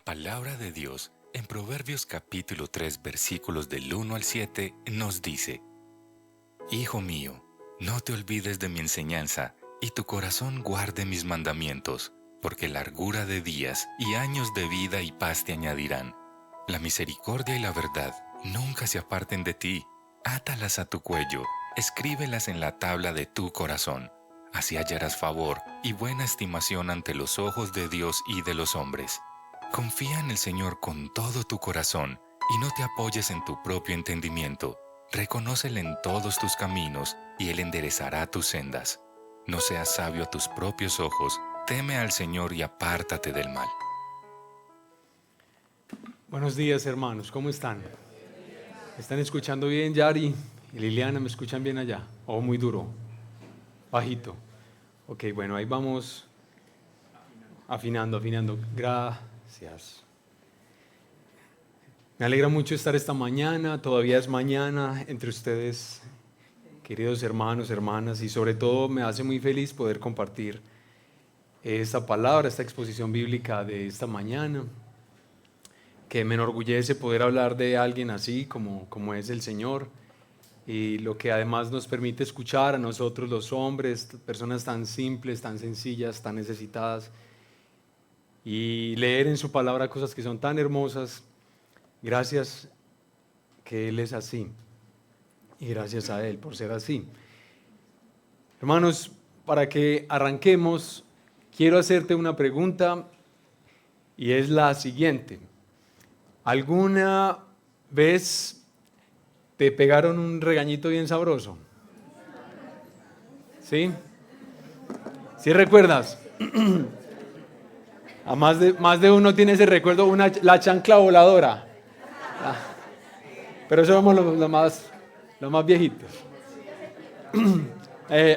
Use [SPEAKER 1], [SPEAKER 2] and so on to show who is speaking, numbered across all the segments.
[SPEAKER 1] palabra de Dios, en Proverbios capítulo 3, versículos del 1 al 7, nos dice: Hijo mío, no te olvides de mi enseñanza, y tu corazón guarde mis mandamientos, porque largura de días y años de vida y paz te añadirán. La misericordia y la verdad nunca se aparten de ti. Átalas a tu cuello, escríbelas en la tabla de tu corazón. Así hallarás favor y buena estimación ante los ojos de Dios y de los hombres. Confía en el Señor con todo tu corazón y no te apoyes en tu propio entendimiento. Reconócele en todos tus caminos y Él enderezará tus sendas. No seas sabio a tus propios ojos, teme al Señor y apártate del mal.
[SPEAKER 2] Buenos días, hermanos, ¿cómo están? ¿Me están escuchando bien, Yari y Liliana? ¿Me escuchan bien allá? ¿O muy duro? Bajito. Ok, bueno, ahí vamos afinando. Gracias. Me alegra mucho estar esta mañana, todavía es mañana, entre ustedes, queridos hermanos, hermanas, y sobre todo me hace muy feliz poder compartir esta palabra, esta exposición bíblica de esta mañana, que me enorgullece poder hablar de alguien así como es el Señor, y lo que además nos permite escuchar a nosotros los hombres, personas tan simples, tan sencillas, tan necesitadas, y leer en su palabra cosas que son tan hermosas. Gracias que Él es así, y gracias a Él por ser así. Hermanos, para que arranquemos, quiero hacerte una pregunta, y es la siguiente. ¿Alguna vez te pegaron un regañito bien sabroso? ¿Sí? ¿Sí recuerdas? A más de uno tiene ese recuerdo, la chancla voladora. Pero somos los más viejitos.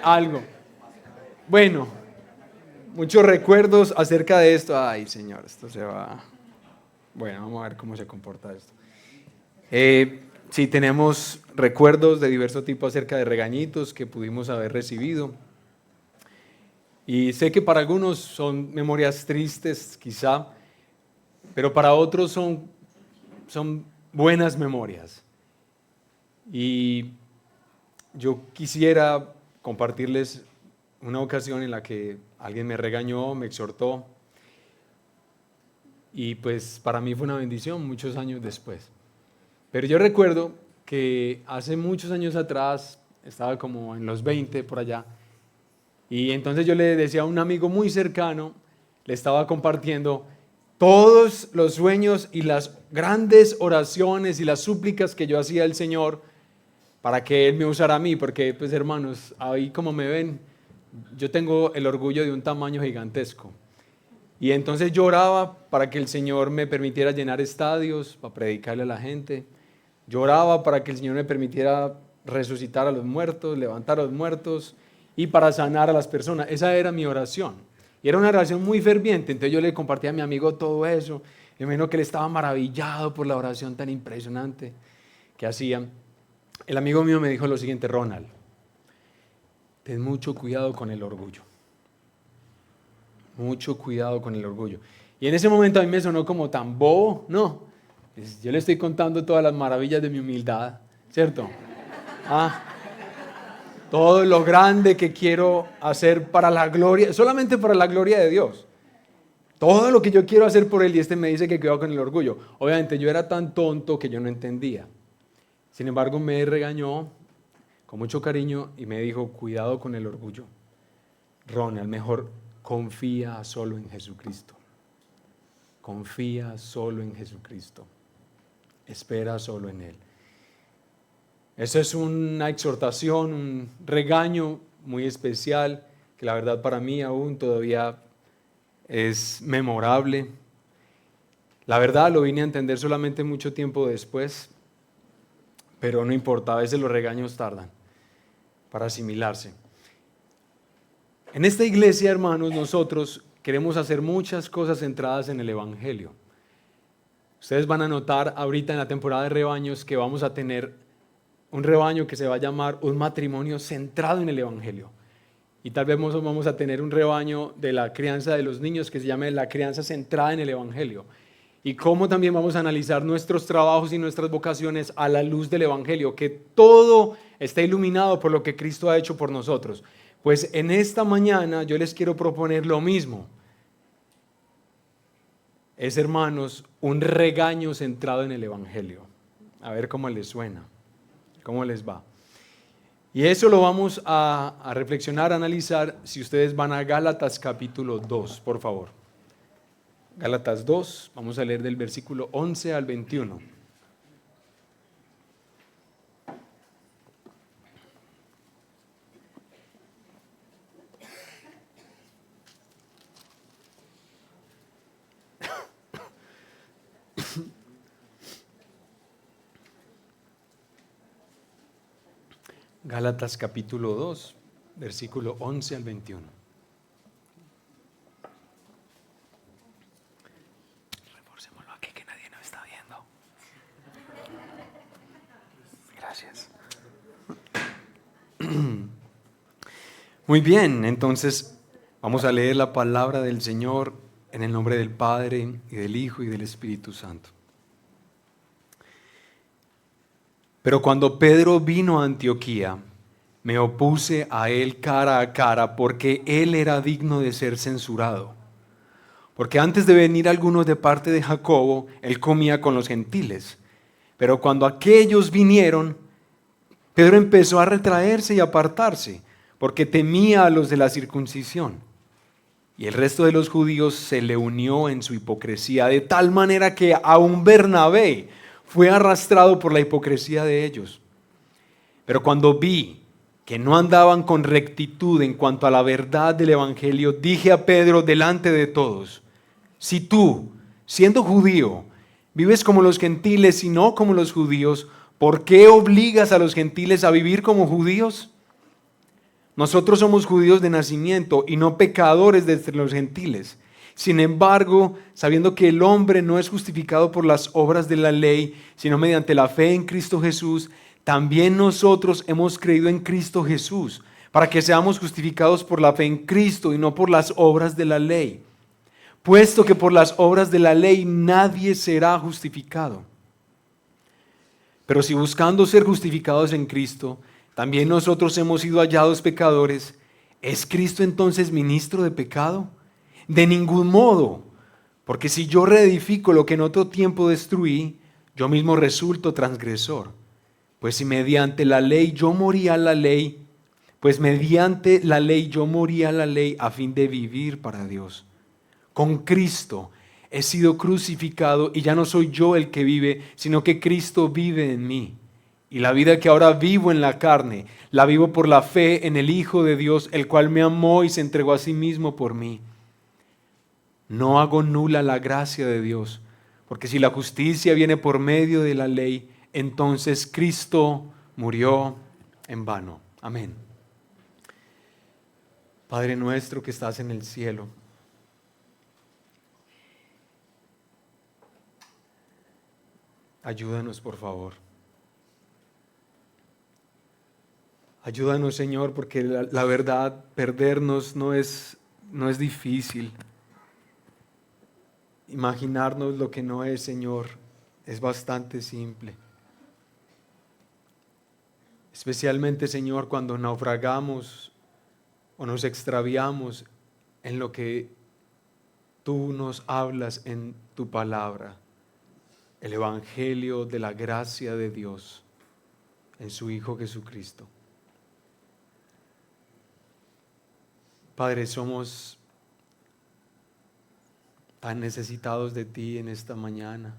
[SPEAKER 2] Algo. Bueno, muchos recuerdos acerca de esto. Ay, Señor, esto se va. Bueno, vamos a ver cómo se comporta esto. Sí, tenemos recuerdos de diverso tipo acerca de regañitos que pudimos haber recibido. Y sé que para algunos son memorias tristes, quizá, pero para otros son buenas memorias. Y yo quisiera compartirles una ocasión en la que alguien me regañó, me exhortó, y pues para mí fue una bendición muchos años después. Pero yo recuerdo que hace muchos años atrás, estaba como en los 20 por allá, y entonces yo le decía a un amigo muy cercano, le estaba compartiendo todos los sueños y las grandes oraciones y las súplicas que yo hacía al Señor para que Él me usara a mí, porque pues hermanos, ahí como me ven, yo tengo el orgullo de un tamaño gigantesco. Y entonces yo oraba para que el Señor me permitiera llenar estadios, para predicarle a la gente. Yo oraba para que el Señor me permitiera resucitar a los muertos, levantar a los muertos y para sanar a las personas. Esa era mi oración. Y era una oración muy ferviente. Entonces yo le compartía a mi amigo todo eso. Me imagino que él estaba maravillado por la oración tan impresionante que hacían. El amigo mío me dijo lo siguiente: Ronald, ten mucho cuidado con el orgullo. Mucho cuidado con el orgullo. Y en ese momento a mí me sonó como tan bobo. No, yo le estoy contando todas las maravillas de mi humildad, ¿cierto? Todo lo grande que quiero hacer para la gloria, solamente para la gloria de Dios. Todo lo que yo quiero hacer por Él, y este me dice que cuidado con el orgullo. Obviamente yo era tan tonto que yo no entendía. Sin embargo, me regañó con mucho cariño y me dijo: cuidado con el orgullo. Ronald, mejor confía solo en Jesucristo. Confía solo en Jesucristo. Espera solo en Él. Eso es una exhortación, un regaño muy especial, que la verdad para mí aún todavía es memorable. La verdad lo vine a entender solamente mucho tiempo después, pero no importa, a veces los regaños tardan para asimilarse. En esta iglesia, hermanos, nosotros queremos hacer muchas cosas centradas en el Evangelio. Ustedes van a notar ahorita en la temporada de rebaños que vamos a tener un rebaño que se va a llamar un matrimonio centrado en el Evangelio. Y tal vez vamos a tener un rebaño de la crianza de los niños que se llame la crianza centrada en el Evangelio. y cómo también vamos a analizar nuestros trabajos y nuestras vocaciones a la luz del Evangelio, que todo está iluminado por lo que Cristo ha hecho por nosotros. Pues en esta mañana yo les quiero proponer lo mismo. Es, hermanos, un regaño centrado en el Evangelio. A ver cómo les suena, cómo les va. Y eso lo vamos a reflexionar, a analizar, si ustedes van a Gálatas capítulo 2, por favor. Gálatas 2, vamos a leer del versículo 11 al 21. Gálatas capítulo 2, versículo 11 al 21. Reforcémoslo aquí que nadie nos está viendo. Gracias. Muy bien, entonces vamos a leer la palabra del Señor en el nombre del Padre y del Hijo y del Espíritu Santo. Pero cuando Pedro vino a Antioquía, me opuse a él cara a cara porque él era digno de ser censurado. Porque antes de venir algunos de parte de Jacobo, él comía con los gentiles. Pero cuando aquellos vinieron, Pedro empezó a retraerse y apartarse, porque temía a los de la circuncisión. Y el resto de los judíos se le unió en su hipocresía, de tal manera que aún Bernabé fue arrastrado por la hipocresía de ellos. Pero cuando vi que no andaban con rectitud en cuanto a la verdad del Evangelio, dije a Pedro delante de todos: si tú, siendo judío, vives como los gentiles y no como los judíos, ¿por qué obligas a los gentiles a vivir como judíos? Nosotros somos judíos de nacimiento y no pecadores de entre los gentiles. Sin embargo, sabiendo que el hombre no es justificado por las obras de la ley, sino mediante la fe en Cristo Jesús, también nosotros hemos creído en Cristo Jesús, para que seamos justificados por la fe en Cristo y no por las obras de la ley. Puesto que por las obras de la ley nadie será justificado. Pero si buscando ser justificados en Cristo, también nosotros hemos sido hallados pecadores, ¿es Cristo entonces ministro de pecado? De ningún modo, porque si yo reedifico lo que en otro tiempo destruí, yo mismo resulto transgresor. Pues si mediante la ley yo moría a la ley, pues mediante la ley yo moría a la ley a fin de vivir para Dios. Con Cristo he sido crucificado y ya no soy yo el que vive, sino que Cristo vive en mí. Y la vida que ahora vivo en la carne, la vivo por la fe en el Hijo de Dios, el cual me amó y se entregó a sí mismo por mí. No hago nula la gracia de Dios, porque si la justicia viene por medio de la ley, entonces Cristo murió en vano. Amén. Padre nuestro que estás en el cielo, ayúdanos por favor. Ayúdanos, Señor, porque la verdad, perdernos no es difícil. Imaginarnos lo que no es, Señor, es bastante simple. Especialmente, Señor, cuando naufragamos o nos extraviamos en lo que tú nos hablas en tu palabra, el Evangelio de la gracia de Dios en su Hijo Jesucristo. Padre, somos tan necesitados de ti en esta mañana.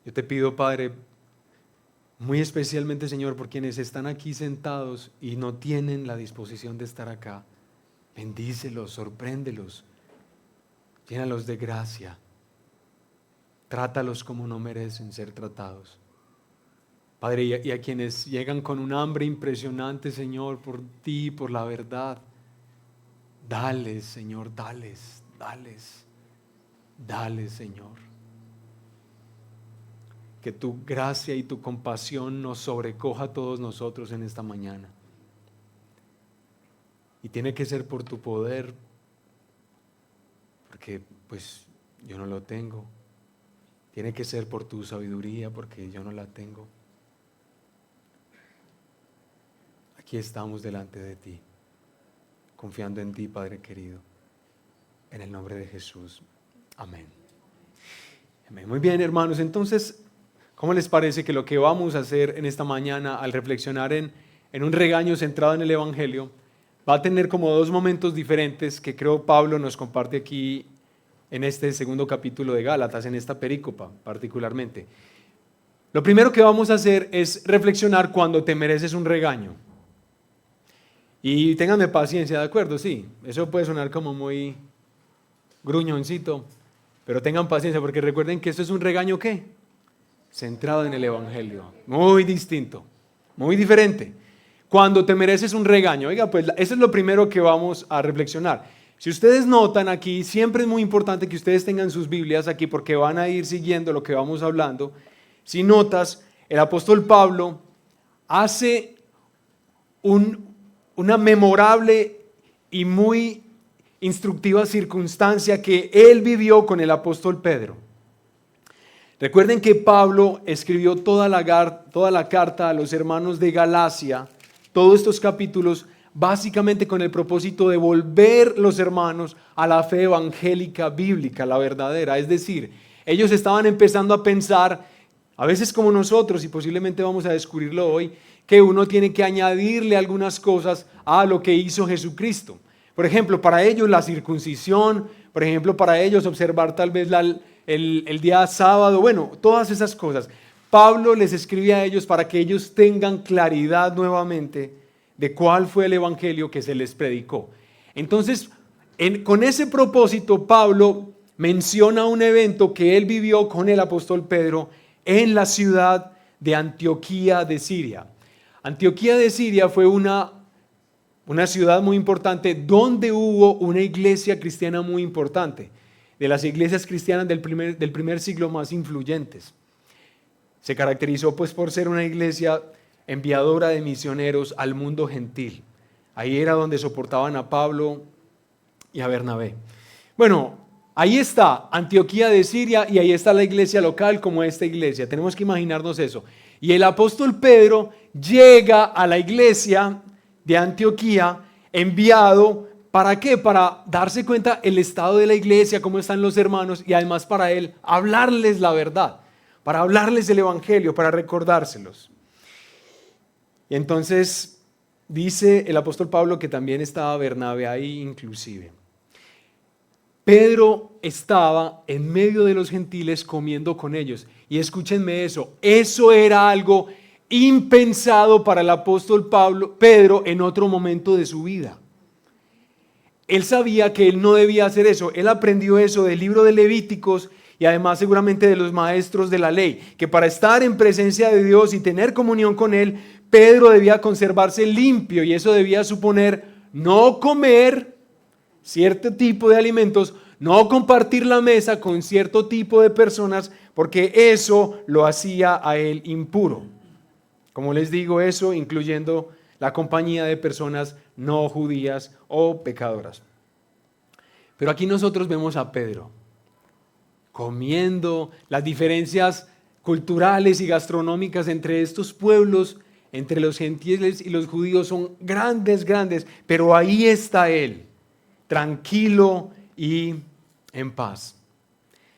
[SPEAKER 2] Yo te pido, Padre, muy especialmente, Señor, por quienes están aquí sentados y no tienen la disposición de estar acá, bendícelos, sorpréndelos, llénalos de gracia, trátalos como no merecen ser tratados. Padre, y a quienes llegan con un hambre impresionante, Señor, por ti, por la verdad, dales, Señor, dales, Señor. Que tu gracia y tu compasión nos sobrecoja a todos nosotros en esta mañana. Y tiene que ser por tu poder, porque pues yo no lo tengo. Tiene que ser por tu sabiduría, porque yo no la tengo. Aquí estamos delante de ti, confiando en ti, Padre querido. En el nombre de Jesús. Amén. Amén. Muy bien, hermanos. Entonces, ¿cómo les parece que lo que vamos a hacer en esta mañana al reflexionar en un regaño centrado en el Evangelio va a tener como dos momentos diferentes que creo Pablo nos comparte aquí en este segundo capítulo de Gálatas, en esta perícopa particularmente? Lo primero que vamos a hacer es reflexionar cuando te mereces un regaño. Y ténganme paciencia, ¿de acuerdo? Sí, eso puede sonar como muy gruñoncito, pero tengan paciencia porque recuerden que esto es un regaño ¿qué? Centrado en el Evangelio, muy distinto, muy diferente. Cuando te mereces un regaño, oiga, pues eso es lo primero que vamos a reflexionar. Si ustedes notan aquí, siempre es muy importante que ustedes tengan sus Biblias aquí porque van a ir siguiendo lo que vamos hablando. Si notas, el apóstol Pablo hace una memorable y muy instructiva circunstancia que él vivió con el apóstol Pedro. Recuerden que Pablo escribió toda la carta a los hermanos de Galacia, todos estos capítulos, básicamente con el propósito de volver los hermanos a la fe evangélica bíblica, la verdadera. Es decir, ellos estaban empezando a pensar, a veces como nosotros, y posiblemente vamos a descubrirlo hoy, que uno tiene que añadirle algunas cosas a lo que hizo Jesucristo. Por ejemplo, para ellos la circuncisión, por ejemplo, para ellos observar tal vez el día sábado, bueno, todas esas cosas. Pablo les escribe a ellos para que ellos tengan claridad nuevamente de cuál fue el evangelio que se les predicó. Entonces, con ese propósito, Pablo menciona un evento que él vivió con el apóstol Pedro en la ciudad de Antioquía de Siria. Antioquía de Siria fue una ciudad muy importante donde hubo una iglesia cristiana muy importante, de las iglesias cristianas del primer siglo más influyentes. Se caracterizó pues por ser una iglesia enviadora de misioneros al mundo gentil. Ahí era donde soportaban a Pablo y a Bernabé. Bueno, ahí está Antioquía de Siria y ahí está la iglesia local como esta iglesia. Tenemos que imaginarnos eso. Y el apóstol Pedro llega a la iglesia de Antioquía enviado, ¿para qué? Para darse cuenta el estado de la iglesia, cómo están los hermanos y además para él hablarles la verdad, para hablarles el evangelio, para recordárselos. Y entonces dice el apóstol Pablo que también estaba Bernabé ahí inclusive. Pedro estaba en medio de los gentiles comiendo con ellos. Y escúchenme eso era algo impensado para el apóstol Pedro en otro momento de su vida. Él sabía que él no debía hacer eso. Él aprendió eso del libro de Levíticos y además seguramente de los maestros de la ley, que para estar en presencia de Dios y tener comunión con Él, Pedro debía conservarse limpio y eso debía suponer no comer cierto tipo de alimentos, no compartir la mesa con cierto tipo de personas, porque eso lo hacía a él impuro. Como les digo, eso incluyendo la compañía de personas no judías o pecadoras. Pero aquí nosotros vemos a Pedro comiendo. Las diferencias culturales y gastronómicas entre estos pueblos, entre los gentiles y los judíos son grandes, pero ahí está él, tranquilo y en paz.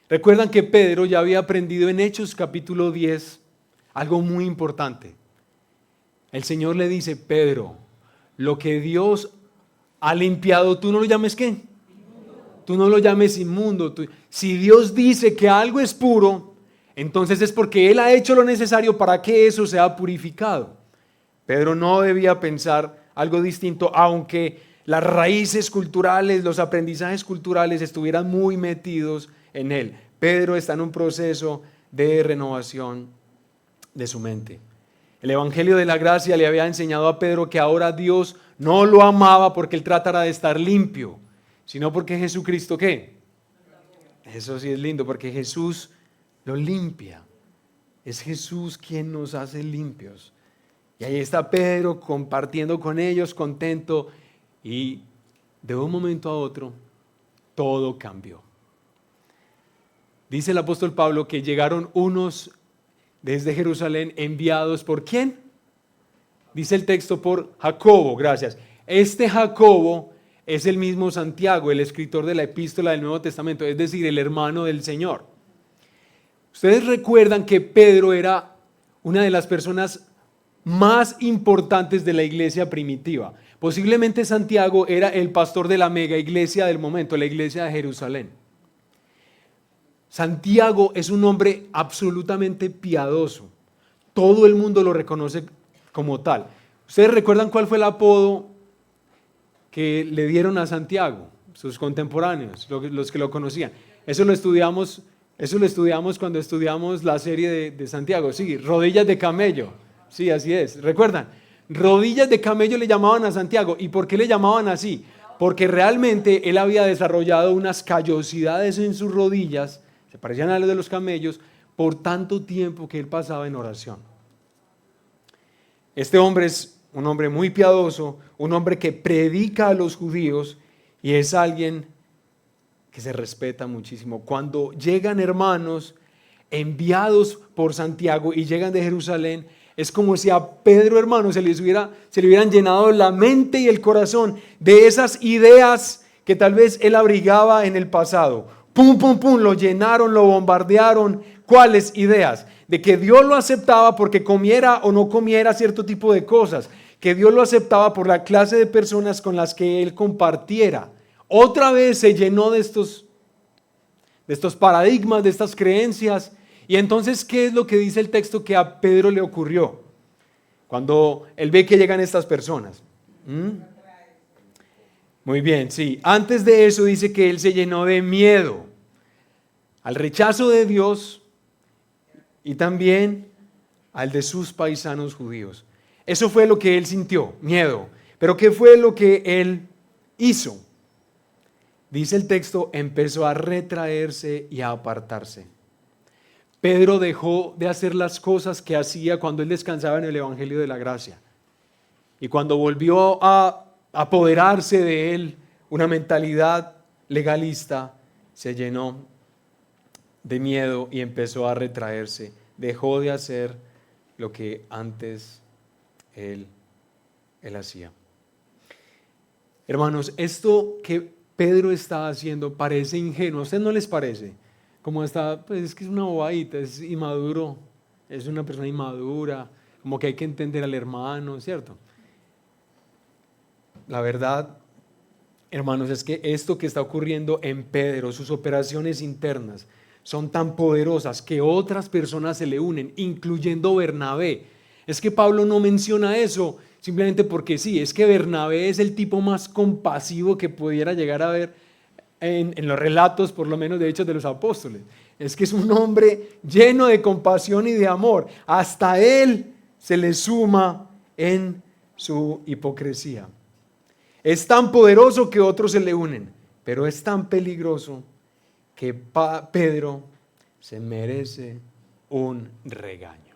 [SPEAKER 2] Recuerdan que Pedro ya había aprendido en Hechos capítulo 10 algo muy importante. El Señor le dice: Pedro, lo que Dios ha limpiado, tú no lo llames ¿qué? Tú no lo llames inmundo. Si Dios dice que algo es puro, entonces es porque Él ha hecho lo necesario para que eso sea purificado. Pedro no debía pensar algo distinto, aunque las raíces culturales, los aprendizajes culturales estuvieran muy metidos en él. Pedro está en un proceso de renovación de su mente. El Evangelio de la Gracia le había enseñado a Pedro que ahora Dios no lo amaba porque él tratara de estar limpio, sino porque Jesucristo, ¿qué? Eso sí es lindo, porque Jesús lo limpia. Es Jesús quien nos hace limpios. Y ahí está Pedro compartiendo con ellos, contento, y de un momento a otro todo cambió. Dice el apóstol Pablo que llegaron unos desde Jerusalén enviados ¿por quién? Dice el texto por Jacobo, gracias. Este Jacobo es el mismo Santiago, el escritor de la epístola del Nuevo Testamento, es decir, el hermano del Señor. Ustedes recuerdan que Pedro era una de las personas más importantes de la iglesia primitiva. Posiblemente Santiago era el pastor de la mega iglesia del momento, la iglesia de Jerusalén. Santiago es un hombre absolutamente piadoso. Todo el mundo lo reconoce como tal. ¿Ustedes recuerdan cuál fue el apodo que le dieron a Santiago? Sus contemporáneos, los que lo conocían. Eso lo estudiamos cuando estudiamos la serie de Santiago. Sí, rodillas de camello. Sí, así es. ¿Recuerdan? Rodillas de camello le llamaban a Santiago. ¿Y por qué le llamaban así? Porque realmente él había desarrollado unas callosidades en sus rodillas, se parecían a las de los camellos, por tanto tiempo que él pasaba en oración. Este hombre es un hombre muy piadoso, un hombre que predica a los judíos y es alguien que se respeta muchísimo. Cuando llegan hermanos enviados por Santiago y llegan de Jerusalén, es como si a Pedro, hermano, se le hubieran llenado la mente y el corazón de esas ideas que tal vez él abrigaba en el pasado. Pum, pum, pum, lo llenaron, lo bombardearon. ¿Cuáles ideas? De que Dios lo aceptaba porque comiera o no comiera cierto tipo de cosas, que Dios lo aceptaba por la clase de personas con las que él compartiera. Otra vez se llenó de estos paradigmas, de estas creencias. Y entonces, ¿qué es lo que dice el texto que a Pedro le ocurrió cuando él ve que llegan estas personas? Muy bien, sí. Antes de eso dice que él se llenó de miedo al rechazo de Dios y también al de sus paisanos judíos. Eso fue lo que él sintió, miedo. Pero ¿qué fue lo que él hizo? Dice el texto, empezó a retraerse y a apartarse. Pedro dejó de hacer las cosas que hacía cuando él descansaba en el Evangelio de la Gracia. Y cuando volvió a apoderarse de él una mentalidad legalista, se llenó de miedo y empezó a retraerse. Dejó de hacer lo que antes él hacía. Hermanos, esto que Pedro está haciendo parece ingenuo. ¿A ustedes no les parece? Como está, pues es que es una bobadita, es inmaduro, es una persona inmadura, como que hay que entender al hermano, ¿cierto? La verdad, hermanos, es que esto que está ocurriendo en Pedro, sus operaciones internas, son tan poderosas que otras personas se le unen, incluyendo Bernabé. Es que Pablo no menciona eso simplemente porque sí, es que Bernabé es el tipo más compasivo que pudiera llegar a ver en los relatos, por lo menos de Hechos de los Apóstoles. Es que es un hombre lleno de compasión y de amor. Hasta él se le suma en su hipocresía. Es tan poderoso que otros se le unen, pero es tan peligroso que Pedro se merece un regaño.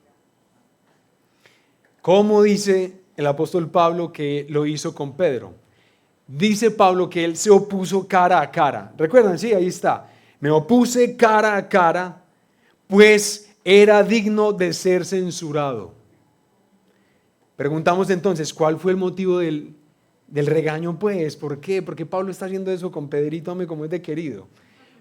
[SPEAKER 2] ¿Cómo dice el apóstol Pablo que lo hizo con Pedro? Dice Pablo que él se opuso cara a cara. ¿Recuerdan? Sí, ahí está. Me opuse cara a cara, pues era digno de ser censurado. Preguntamos entonces, ¿cuál fue el motivo del regaño? Pues, ¿por qué? ¿Por qué Pablo está haciendo eso con Pedrito, hombre, como es de querido?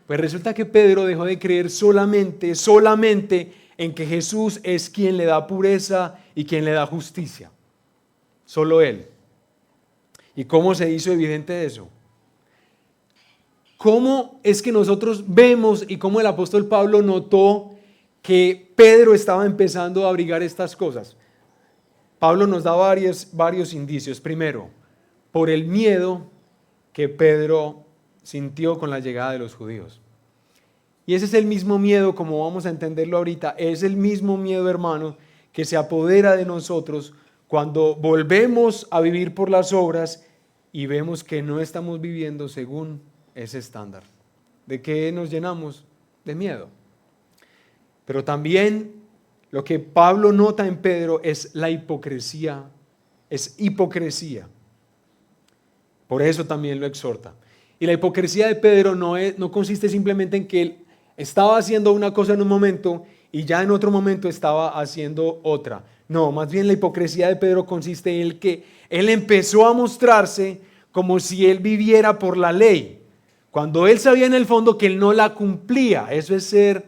[SPEAKER 2] Pues resulta que Pedro dejó de creer solamente en que Jesús es quien le da pureza y quien le da justicia. Solo Él. ¿Y cómo se hizo evidente eso? ¿Cómo es que nosotros vemos y cómo el apóstol Pablo notó que Pedro estaba empezando a abrigar estas cosas? Pablo nos da varios indicios. Primero, por el miedo que Pedro sintió con la llegada de los judíos. Y ese es el mismo miedo, como vamos a entenderlo ahorita, es el mismo miedo, hermano, que se apodera de nosotros cuando volvemos a vivir por las obras y vemos que no estamos viviendo según ese estándar. ¿De qué nos llenamos? De miedo. Pero también lo que Pablo nota en Pedro es la hipocresía, es hipocresía. Por eso también lo exhorta. Y la hipocresía de Pedro no consiste simplemente en que Estaba haciendo una cosa en un momento y ya en otro momento estaba haciendo otra. No, más bien la hipocresía de Pedro consiste en que él empezó a mostrarse como si él viviera por la ley, cuando él sabía en el fondo que él no la cumplía. Eso es ser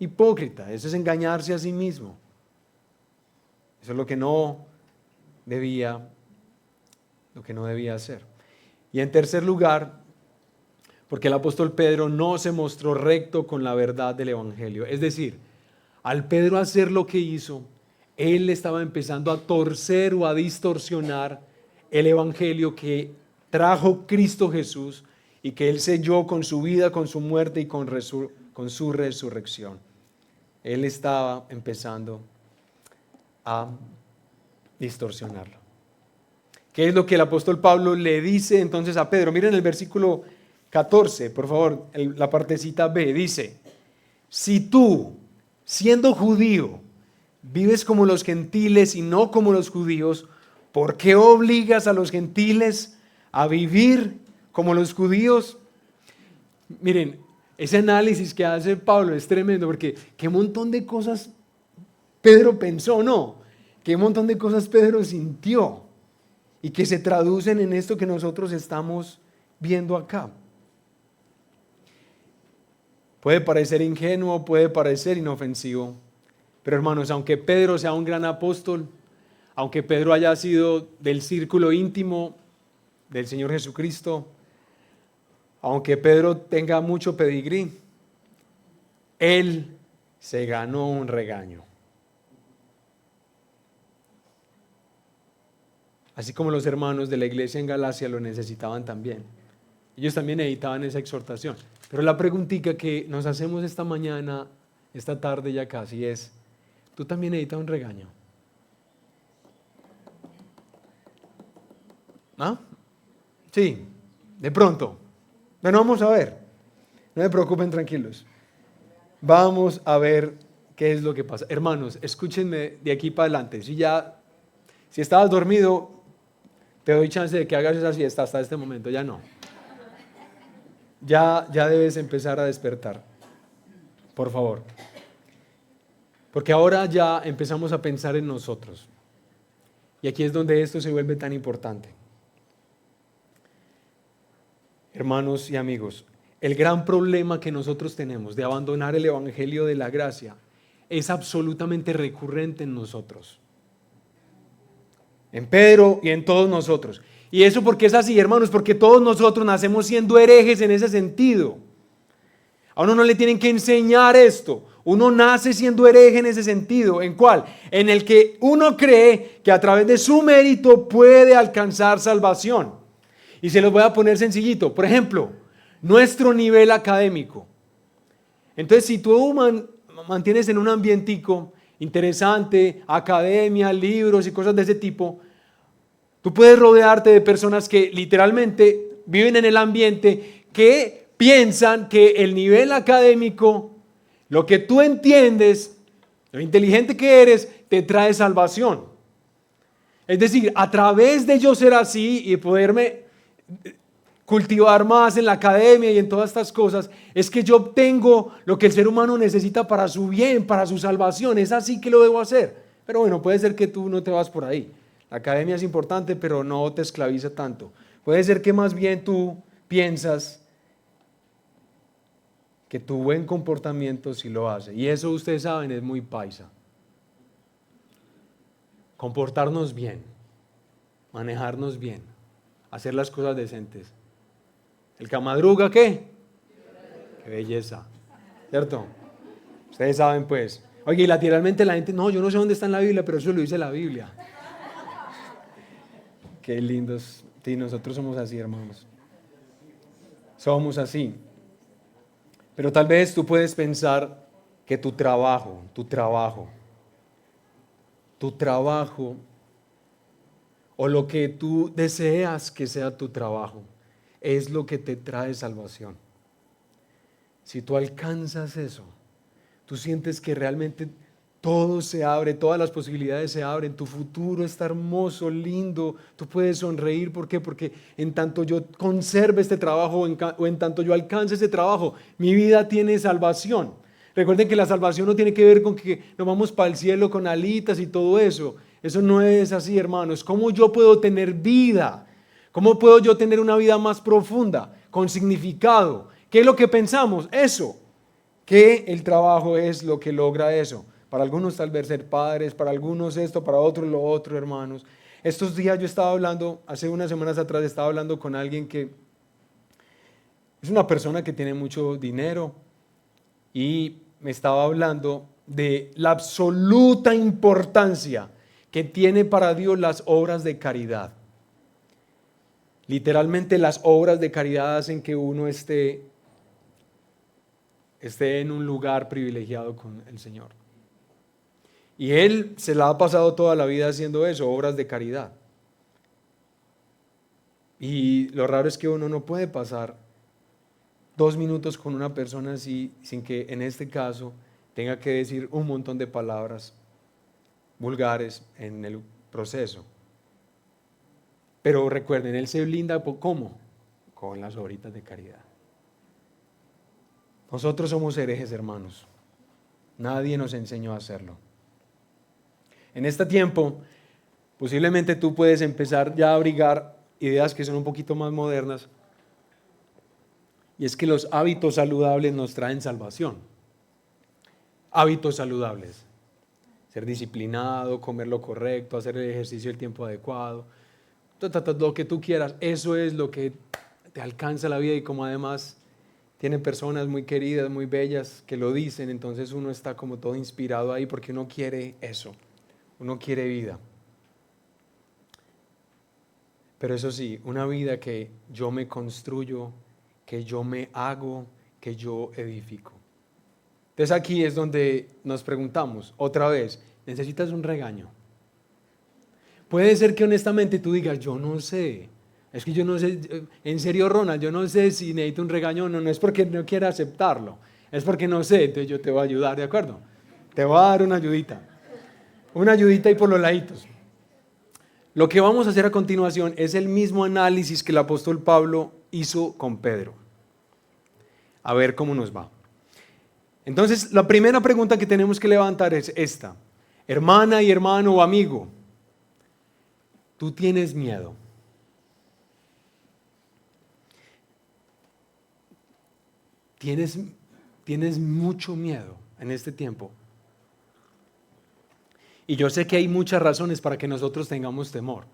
[SPEAKER 2] hipócrita, eso es engañarse a sí mismo. Eso es lo que no debía hacer. Y en tercer lugar, porque el apóstol Pedro no se mostró recto con la verdad del evangelio. Es decir, al Pedro hacer lo que hizo, él estaba empezando a torcer o a distorsionar el evangelio que trajo Cristo Jesús y que él selló con su vida, con su muerte y con su resurrección. Él estaba empezando a distorsionarlo. ¿Qué es lo que el apóstol Pablo le dice entonces a Pedro? Miren el versículo 14, por favor, la partecita B, dice: si tú, siendo judío, vives como los gentiles y no como los judíos, ¿por qué obligas a los gentiles a vivir como los judíos? Miren, ese análisis que hace Pablo es tremendo, porque qué montón de cosas Pedro pensó, ¿no? Qué montón de cosas Pedro sintió y que se traducen en esto que nosotros estamos viendo acá. Puede parecer ingenuo, puede parecer inofensivo, pero hermanos, aunque Pedro sea un gran apóstol, aunque Pedro haya sido del círculo íntimo del Señor Jesucristo, aunque Pedro tenga mucho pedigrí, él se ganó un regaño. Así como los hermanos de la iglesia en Galacia lo necesitaban también. Ellos también necesitaban esa exhortación. Pero la preguntita que nos hacemos esta mañana, esta tarde ya casi, es: ¿tú también necesitas un regaño? ¿Ah? Sí, de pronto. Bueno, vamos a ver. No me preocupen, tranquilos. Vamos a ver qué es lo que pasa. Hermanos, escúchenme de aquí para adelante. Si estabas dormido, te doy chance de que hagas esa siesta hasta este momento. Ya no. Ya debes empezar a despertar. Por favor. Porque ahora ya empezamos a pensar en nosotros. Y aquí es donde esto se vuelve tan importante. Hermanos y amigos, el gran problema que nosotros tenemos de abandonar el evangelio de la gracia es absolutamente recurrente en nosotros. En Pedro y en todos nosotros. Y eso porque es así, hermanos, porque todos nosotros nacemos siendo herejes en ese sentido. A uno no le tienen que enseñar esto. Uno nace siendo hereje en ese sentido. ¿En cuál? En el que uno cree que a través de su mérito puede alcanzar salvación. Y se los voy a poner sencillito. Por ejemplo, nuestro nivel académico. Entonces, si tú mantienes en un ambientico interesante, academia, libros y cosas de ese tipo, tú puedes rodearte de personas que literalmente viven en el ambiente, que piensan que el nivel académico, lo que tú entiendes, lo inteligente que eres, te trae salvación. Es decir, a través de yo ser así y poderme cultivar más en la academia y en todas estas cosas, es que yo obtengo lo que el ser humano necesita para su bien, para su salvación. Es así que lo debo hacer. Pero bueno, puede ser que tú no te vas por ahí. La academia es importante, pero no te esclaviza tanto. Puede ser que más bien tú piensas que tu buen comportamiento sí lo hace. Y eso, ustedes saben, es muy paisa. Comportarnos bien, manejarnos bien, hacer las cosas decentes. ¿El que madruga qué? ¡Qué belleza! ¿Cierto? Ustedes saben pues. Oye, y lateralmente la gente, no, yo no sé dónde está en la Biblia, pero eso lo dice la Biblia. Qué lindos. Sí, nosotros somos así, hermanos. Somos así. Pero tal vez tú puedes pensar que tu trabajo o lo que tú deseas que sea tu trabajo es lo que te trae salvación. Si tú alcanzas eso, tú sientes que realmente todo se abre, todas las posibilidades se abren, tu futuro está hermoso, lindo, tú puedes sonreír. ¿Por qué? Porque en tanto yo conserve este trabajo o en tanto yo alcance este trabajo, mi vida tiene salvación. Recuerden que la salvación no tiene que ver con que nos vamos para el cielo con alitas y todo eso. Eso no es así, hermanos. ¿Cómo yo puedo tener vida? ¿Cómo puedo yo tener una vida más profunda, con significado? ¿Qué es lo que pensamos? Eso. Que el trabajo es lo que logra eso. Para algunos tal vez ser padres, para algunos esto, para otros lo otro, hermanos. Estos días yo estaba hablando, hace unas semanas atrás estaba hablando con alguien que es una persona que tiene mucho dinero y me estaba hablando de la absoluta importancia que tiene para Dios las obras de caridad. Literalmente las obras de caridad hacen que uno esté en un lugar privilegiado con el Señor. Y él se la ha pasado toda la vida haciendo eso, obras de caridad. Y lo raro es que uno no puede pasar 2 minutos con una persona así sin que en este caso tenga que decir un montón de palabras vulgares en el proceso. Pero recuerden, él se blinda, ¿cómo? Con las obritas de caridad. Nosotros somos herejes, hermanos. Nadie nos enseñó a hacerlo. En este tiempo, posiblemente tú puedes empezar ya a abrigar ideas que son un poquito más modernas. Y es que los hábitos saludables nos traen salvación. Hábitos saludables. Ser disciplinado, comer lo correcto, hacer el ejercicio el tiempo adecuado. Lo que tú quieras, eso es lo que te alcanza la vida. Y como además tiene personas muy queridas, muy bellas que lo dicen, entonces uno está como todo inspirado ahí porque uno quiere eso. Uno quiere vida. Pero eso sí, una vida que yo me construyo, que yo me hago, que yo edifico. Entonces aquí es donde nos preguntamos otra vez, ¿necesitas un regaño? Puede ser que honestamente tú digas, yo no sé, es que yo no sé, en serio Ronald, yo no sé si necesito un regaño o no, no es porque no quiera aceptarlo, es porque no sé, entonces yo te voy a ayudar, ¿de acuerdo? Te voy a dar una ayudita y por los laditos. Lo que vamos a hacer a continuación es el mismo análisis que el apóstol Pablo hizo con Pedro. A ver cómo nos va. Entonces, la primera pregunta que tenemos que levantar es esta. Hermana y hermano o amigo, ¿tú tienes miedo? ¿Tienes mucho miedo en este tiempo? Y yo sé que hay muchas razones para que nosotros tengamos temor.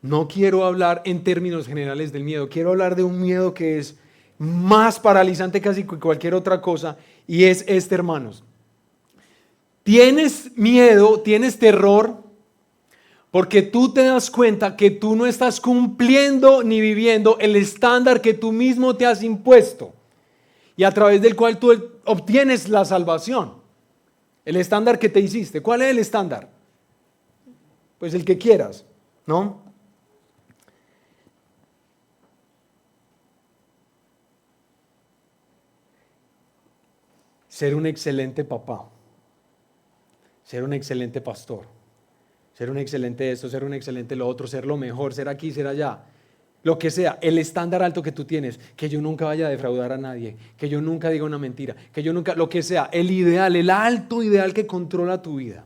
[SPEAKER 2] No quiero hablar en términos generales del miedo, quiero hablar de un miedo que es más paralizante casi que cualquier otra cosa, y es este, hermanos. Tienes miedo, tienes terror, porque tú te das cuenta que tú no estás cumpliendo ni viviendo el estándar que tú mismo te has impuesto y a través del cual tú obtienes la salvación. El estándar que te hiciste. ¿Cuál es el estándar? Pues el que quieras, ¿no? Ser un excelente papá, ser un excelente pastor, ser un excelente esto, ser un excelente lo otro, ser lo mejor, ser aquí, ser allá. Lo que sea, el estándar alto que tú tienes, que yo nunca vaya a defraudar a nadie, que yo nunca diga una mentira, que yo nunca, lo que sea, el ideal, el alto ideal que controla tu vida.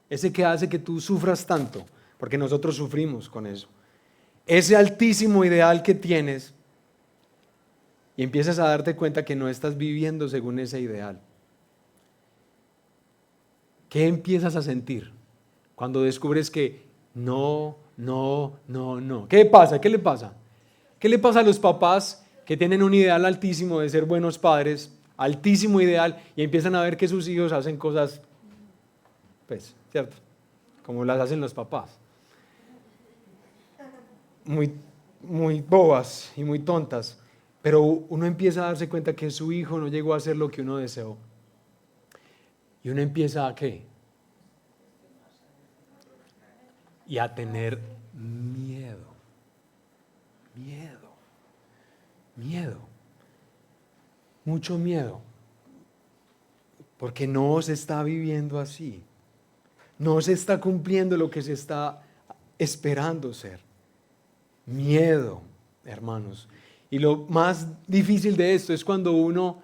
[SPEAKER 2] Ese que hace que tú sufras tanto, porque nosotros sufrimos con eso. Ese altísimo ideal que tienes y empiezas a darte cuenta que no estás viviendo según ese ideal. ¿Qué empiezas a sentir cuando descubres que no? ¿Qué pasa? ¿Qué le pasa? ¿Qué le pasa a los papás que tienen un ideal altísimo de ser buenos padres, altísimo ideal, y empiezan a ver que sus hijos hacen cosas, pues, ¿cierto? Como las hacen los papás. Muy bobas y muy tontas. Pero uno empieza a darse cuenta que su hijo no llegó a hacer lo que uno deseó. Y uno empieza a ¿qué? Y a tener miedo. Mucho miedo. Porque no se está viviendo así. No se está cumpliendo lo que se está esperando ser. Miedo, hermanos. Y lo más difícil de esto es cuando uno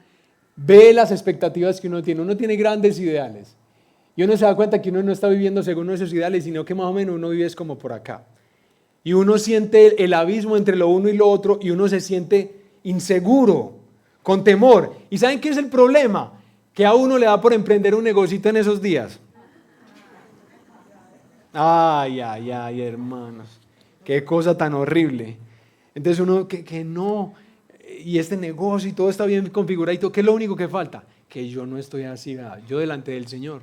[SPEAKER 2] ve las expectativas que uno tiene. Uno tiene grandes ideales. Y uno se da cuenta que uno no está viviendo según esos ideales, sino que más o menos uno vive es como por acá. Y uno siente el abismo entre lo uno y lo otro y uno se siente inseguro, con temor. ¿Y saben qué es el problema? Que a uno le da por emprender un negocito en esos días. Ay, ay, ay, hermanos. Qué cosa tan horrible. Entonces uno que no, y este negocio y todo está bien configuradito, ¿qué es lo único que falta? Que yo no estoy así, ¿verdad? Yo delante del Señor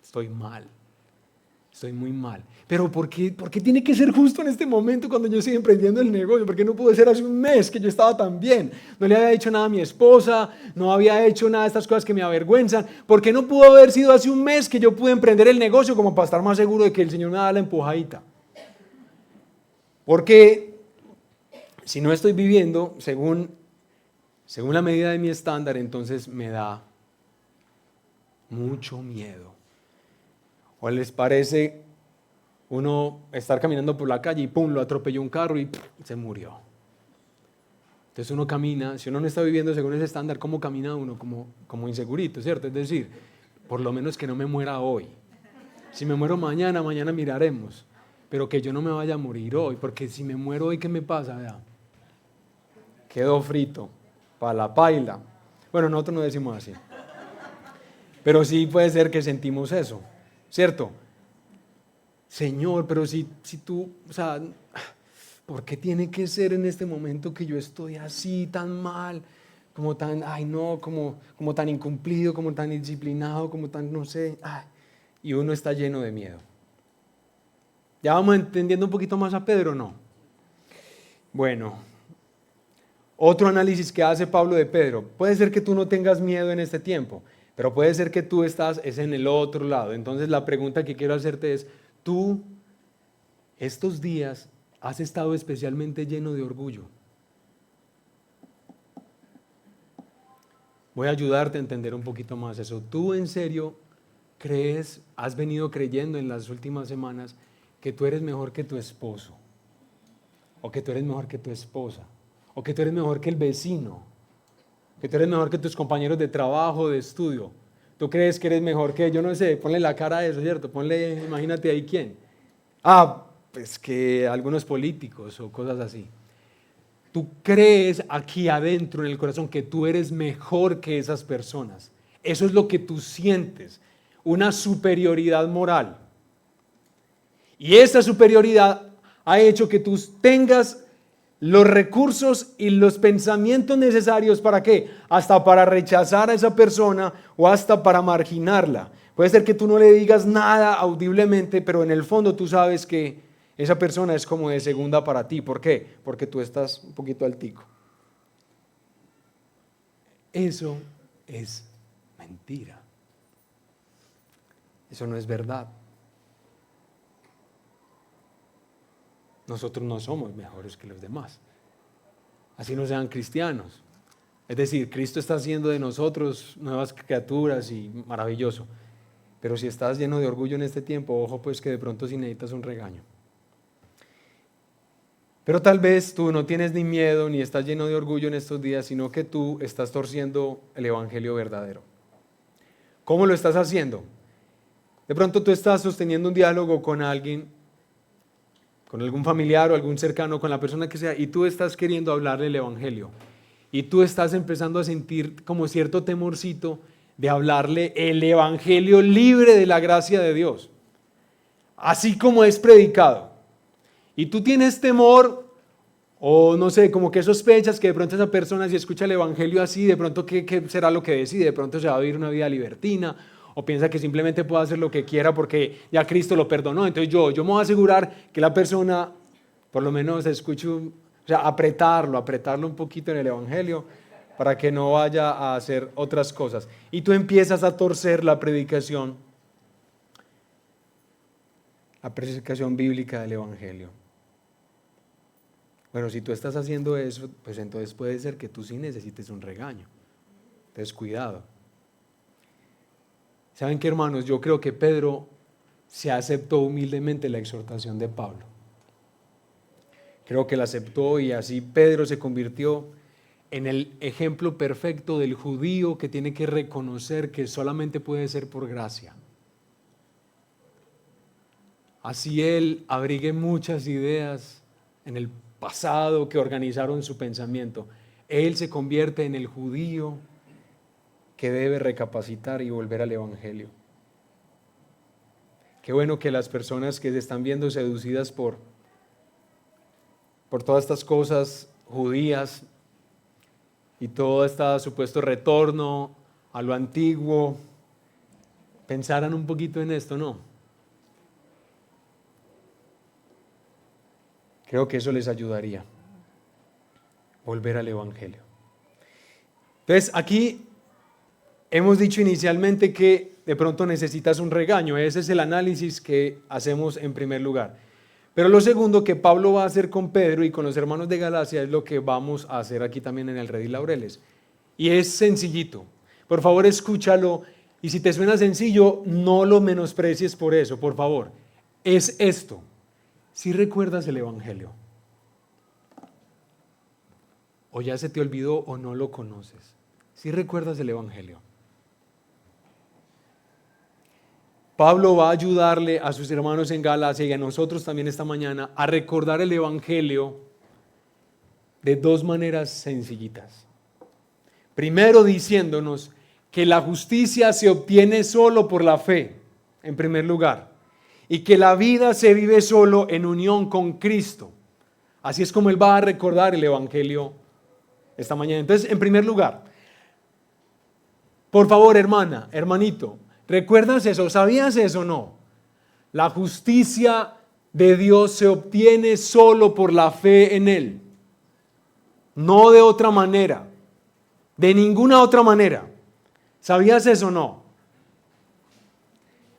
[SPEAKER 2] estoy mal, estoy muy mal. Pero ¿por qué tiene que ser justo en este momento cuando yo estoy emprendiendo el negocio? ¿Por qué no pudo ser hace un mes que yo estaba tan bien? No le había hecho nada a mi esposa, no había hecho nada de estas cosas que me avergüenzan. ¿Por qué no pudo haber sido hace un mes que yo pude emprender el negocio como para estar más seguro de que el Señor me da la empujadita? Porque si no estoy viviendo según la medida de mi estándar, entonces me da mucho miedo. ¿O les parece uno estar caminando por la calle y pum, lo atropelló un carro y se murió? Entonces uno camina, si uno no está viviendo según ese estándar, ¿cómo camina uno? Como insegurito, ¿cierto? Es decir, por lo menos que no me muera hoy. Si me muero mañana miraremos. Pero que yo no me vaya a morir hoy, porque si me muero hoy, ¿qué me pasa? Vea, quedo frito, para la paila. Bueno, nosotros no decimos así. Pero sí puede ser que sentimos eso, ¿cierto? Señor, pero si tú, o sea, ¿por qué tiene que ser en este momento que yo estoy así, tan mal, como tan, ay no, como tan incumplido, como tan indisciplinado, como tan, no sé, ay, y uno está lleno de miedo? ¿Ya vamos entendiendo un poquito más a Pedro, no? Bueno, otro análisis que hace Pablo de Pedro. Puede ser que tú no tengas miedo en este tiempo, pero puede ser que tú estás en el otro lado. Entonces la pregunta que quiero hacerte es, ¿tú estos días has estado especialmente lleno de orgullo? Voy a ayudarte a entender un poquito más eso. ¿Tú en serio crees, has venido creyendo en las últimas semanas que tú eres mejor que tu esposo? ¿O que tú eres mejor que tu esposa? ¿O que tú eres mejor que el vecino? ¿Que tú eres mejor que tus compañeros de trabajo, de estudio? ¿Tú crees que eres mejor que, yo no sé, ponle la cara a eso, ¿cierto? Ponle, imagínate ahí quién. Pues que algunos políticos o cosas así. Tú crees aquí adentro en el corazón que tú eres mejor que esas personas. Eso es lo que tú sientes, una superioridad moral. Y esa superioridad ha hecho que tú tengas los recursos y los pensamientos necesarios ¿para qué? Hasta para rechazar a esa persona o hasta para marginarla. Puede ser que tú no le digas nada audiblemente, pero en el fondo tú sabes que esa persona es como de segunda para ti. ¿Por qué? Porque tú estás un poquito altico. Eso es mentira. Eso no es verdad. Nosotros no somos mejores que los demás. Así no sean cristianos. Es decir, Cristo está haciendo de nosotros nuevas criaturas y maravilloso. Pero si estás lleno de orgullo en este tiempo, ojo pues que de pronto sí necesitas un regaño. Pero tal vez tú no tienes ni miedo ni estás lleno de orgullo en estos días, sino que tú estás torciendo el evangelio verdadero. ¿Cómo lo estás haciendo? De pronto tú estás sosteniendo un diálogo con alguien, con algún familiar o algún cercano, con la persona que sea, y tú estás queriendo hablarle el evangelio. Y tú estás empezando a sentir como cierto temorcito de hablarle el evangelio libre de la gracia de Dios, así como es predicado. Y tú tienes temor, o no sé, como que sospechas que de pronto esa persona, si escucha el evangelio así, de pronto ¿qué será lo que decide? De pronto se va a vivir una vida libertina, o piensa que simplemente puede hacer lo que quiera porque ya Cristo lo perdonó. Entonces yo me voy a asegurar que la persona, por lo menos escuche, o sea, apretarlo un poquito en el evangelio para que no vaya a hacer otras cosas. Y tú empiezas a torcer la predicación bíblica del evangelio. Bueno, si tú estás haciendo eso, pues entonces puede ser que tú sí necesites un regaño. Entonces, cuidado. ¿Saben qué, hermanos? Yo creo que Pedro se aceptó humildemente la exhortación de Pablo. Creo que la aceptó y así Pedro se convirtió en el ejemplo perfecto del judío que tiene que reconocer que solamente puede ser por gracia. Así él abrigue muchas ideas en el pasado que organizaron su pensamiento. Él se convierte en el judío que debe recapacitar y volver al Evangelio. Qué bueno que las personas que se están viendo seducidas por todas estas cosas judías y todo este supuesto retorno a lo antiguo, pensaran un poquito en esto, ¿no? Creo que eso les ayudaría, volver al Evangelio. Entonces, aquí hemos dicho inicialmente que de pronto necesitas un regaño. Ese es el análisis que hacemos en primer lugar. Pero lo segundo que Pablo va a hacer con Pedro y con los hermanos de Galacia es lo que vamos a hacer aquí también en el Redil Laureles. Y es sencillito. Por favor, escúchalo. Y si te suena sencillo, no lo menosprecies por eso, por favor. Es esto. Si recuerdas el Evangelio, o ya se te olvidó o no lo conoces. Si recuerdas el Evangelio. Pablo va a ayudarle a sus hermanos en Galacia y a nosotros también esta mañana a recordar el Evangelio de dos maneras sencillitas. Primero diciéndonos que la justicia se obtiene solo por la fe, en primer lugar, y que la vida se vive solo en unión con Cristo. Así es como él va a recordar el Evangelio esta mañana. Entonces, en primer lugar, por favor, hermana, hermanito, ¿recuerdas eso? ¿Sabías eso o no? La justicia de Dios se obtiene solo por la fe en Él. No de otra manera. De ninguna otra manera. ¿Sabías eso o no?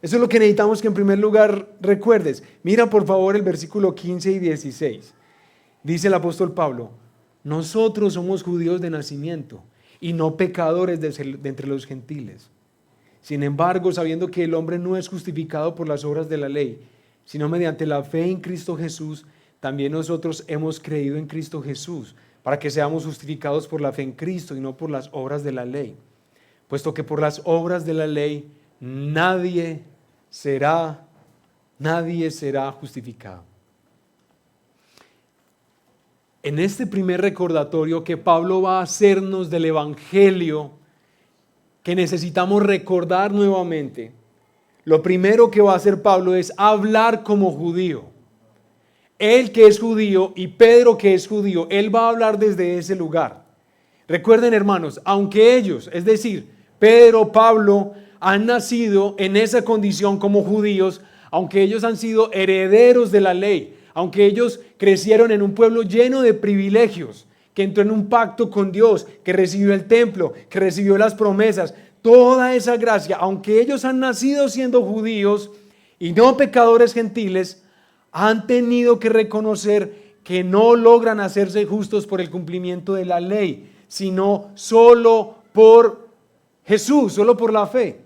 [SPEAKER 2] Eso es lo que necesitamos que en primer lugar recuerdes. Mira por favor el versículo 15 y 16. Dice el apóstol Pablo: nosotros somos judíos de nacimiento y no pecadores de entre los gentiles. Sin embargo, sabiendo que el hombre no es justificado por las obras de la ley, sino mediante la fe en Cristo Jesús, también nosotros hemos creído en Cristo Jesús, para que seamos justificados por la fe en Cristo y no por las obras de la ley. Puesto que por las obras de la ley nadie será justificado. En este primer recordatorio que Pablo va a hacernos del Evangelio, que necesitamos recordar nuevamente, lo primero que va a hacer Pablo es hablar como judío. Él que es judío y Pedro que es judío, él va a hablar desde ese lugar. Recuerden, hermanos, aunque ellos, es decir, Pedro, Pablo, han nacido en esa condición como judíos, aunque ellos han sido herederos de la ley, aunque ellos crecieron en un pueblo lleno de privilegios, que entró en un pacto con Dios, que recibió el templo, que recibió las promesas, toda esa gracia, aunque ellos han nacido siendo judíos y no pecadores gentiles, han tenido que reconocer que no logran hacerse justos por el cumplimiento de la ley, sino solo por Jesús, solo por la fe.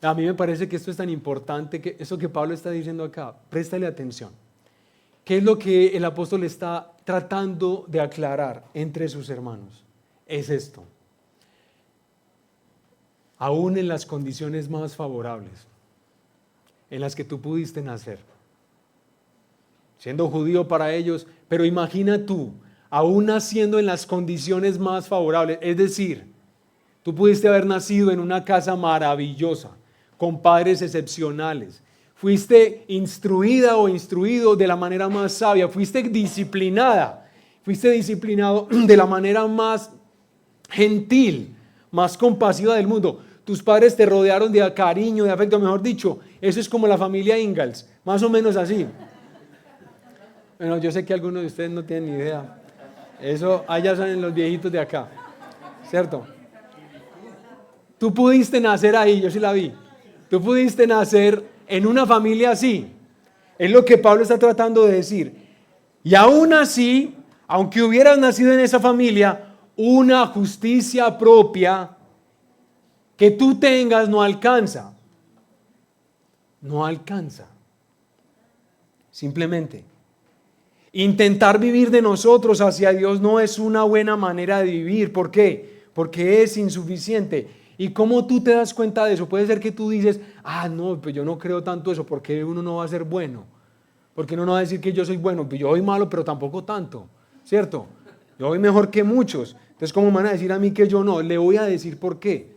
[SPEAKER 2] A mí me parece que esto es tan importante, que eso que Pablo está diciendo acá, préstale atención. ¿Qué es lo que el apóstol está tratando de aclarar entre sus hermanos? Es esto. Aún en las condiciones más favorables, en las que tú pudiste nacer, siendo judío para ellos, pero imagina tú, aún naciendo en las condiciones más favorables, es decir, tú pudiste haber nacido en una casa maravillosa, con padres excepcionales, fuiste instruida o instruido de la manera más sabia, fuiste disciplinado de la manera más gentil, más compasiva del mundo. Tus padres te rodearon de cariño, de afecto, mejor dicho, eso es como la familia Ingalls, más o menos así. Bueno, yo sé que algunos de ustedes no tienen ni idea. Eso, allá salen los viejitos de acá, ¿cierto? Tú pudiste nacer ahí, yo sí la vi. Tú pudiste nacer en una familia así. Es lo que Pablo está tratando de decir. Y aún así, aunque hubieras nacido en esa familia, una justicia propia que tú tengas no alcanza. No alcanza. Simplemente. Intentar vivir de nosotros hacia Dios no es una buena manera de vivir. ¿Por qué? Porque es insuficiente. ¿Y cómo tú te das cuenta de eso? Puede ser que tú dices, no, pues yo no creo tanto eso, porque uno no va a ser bueno. Porque uno no va a decir que yo soy bueno, pues yo soy malo, pero tampoco tanto, ¿cierto? Yo soy mejor que muchos. Entonces, ¿cómo me van a decir a mí que yo no? Le voy a decir por qué.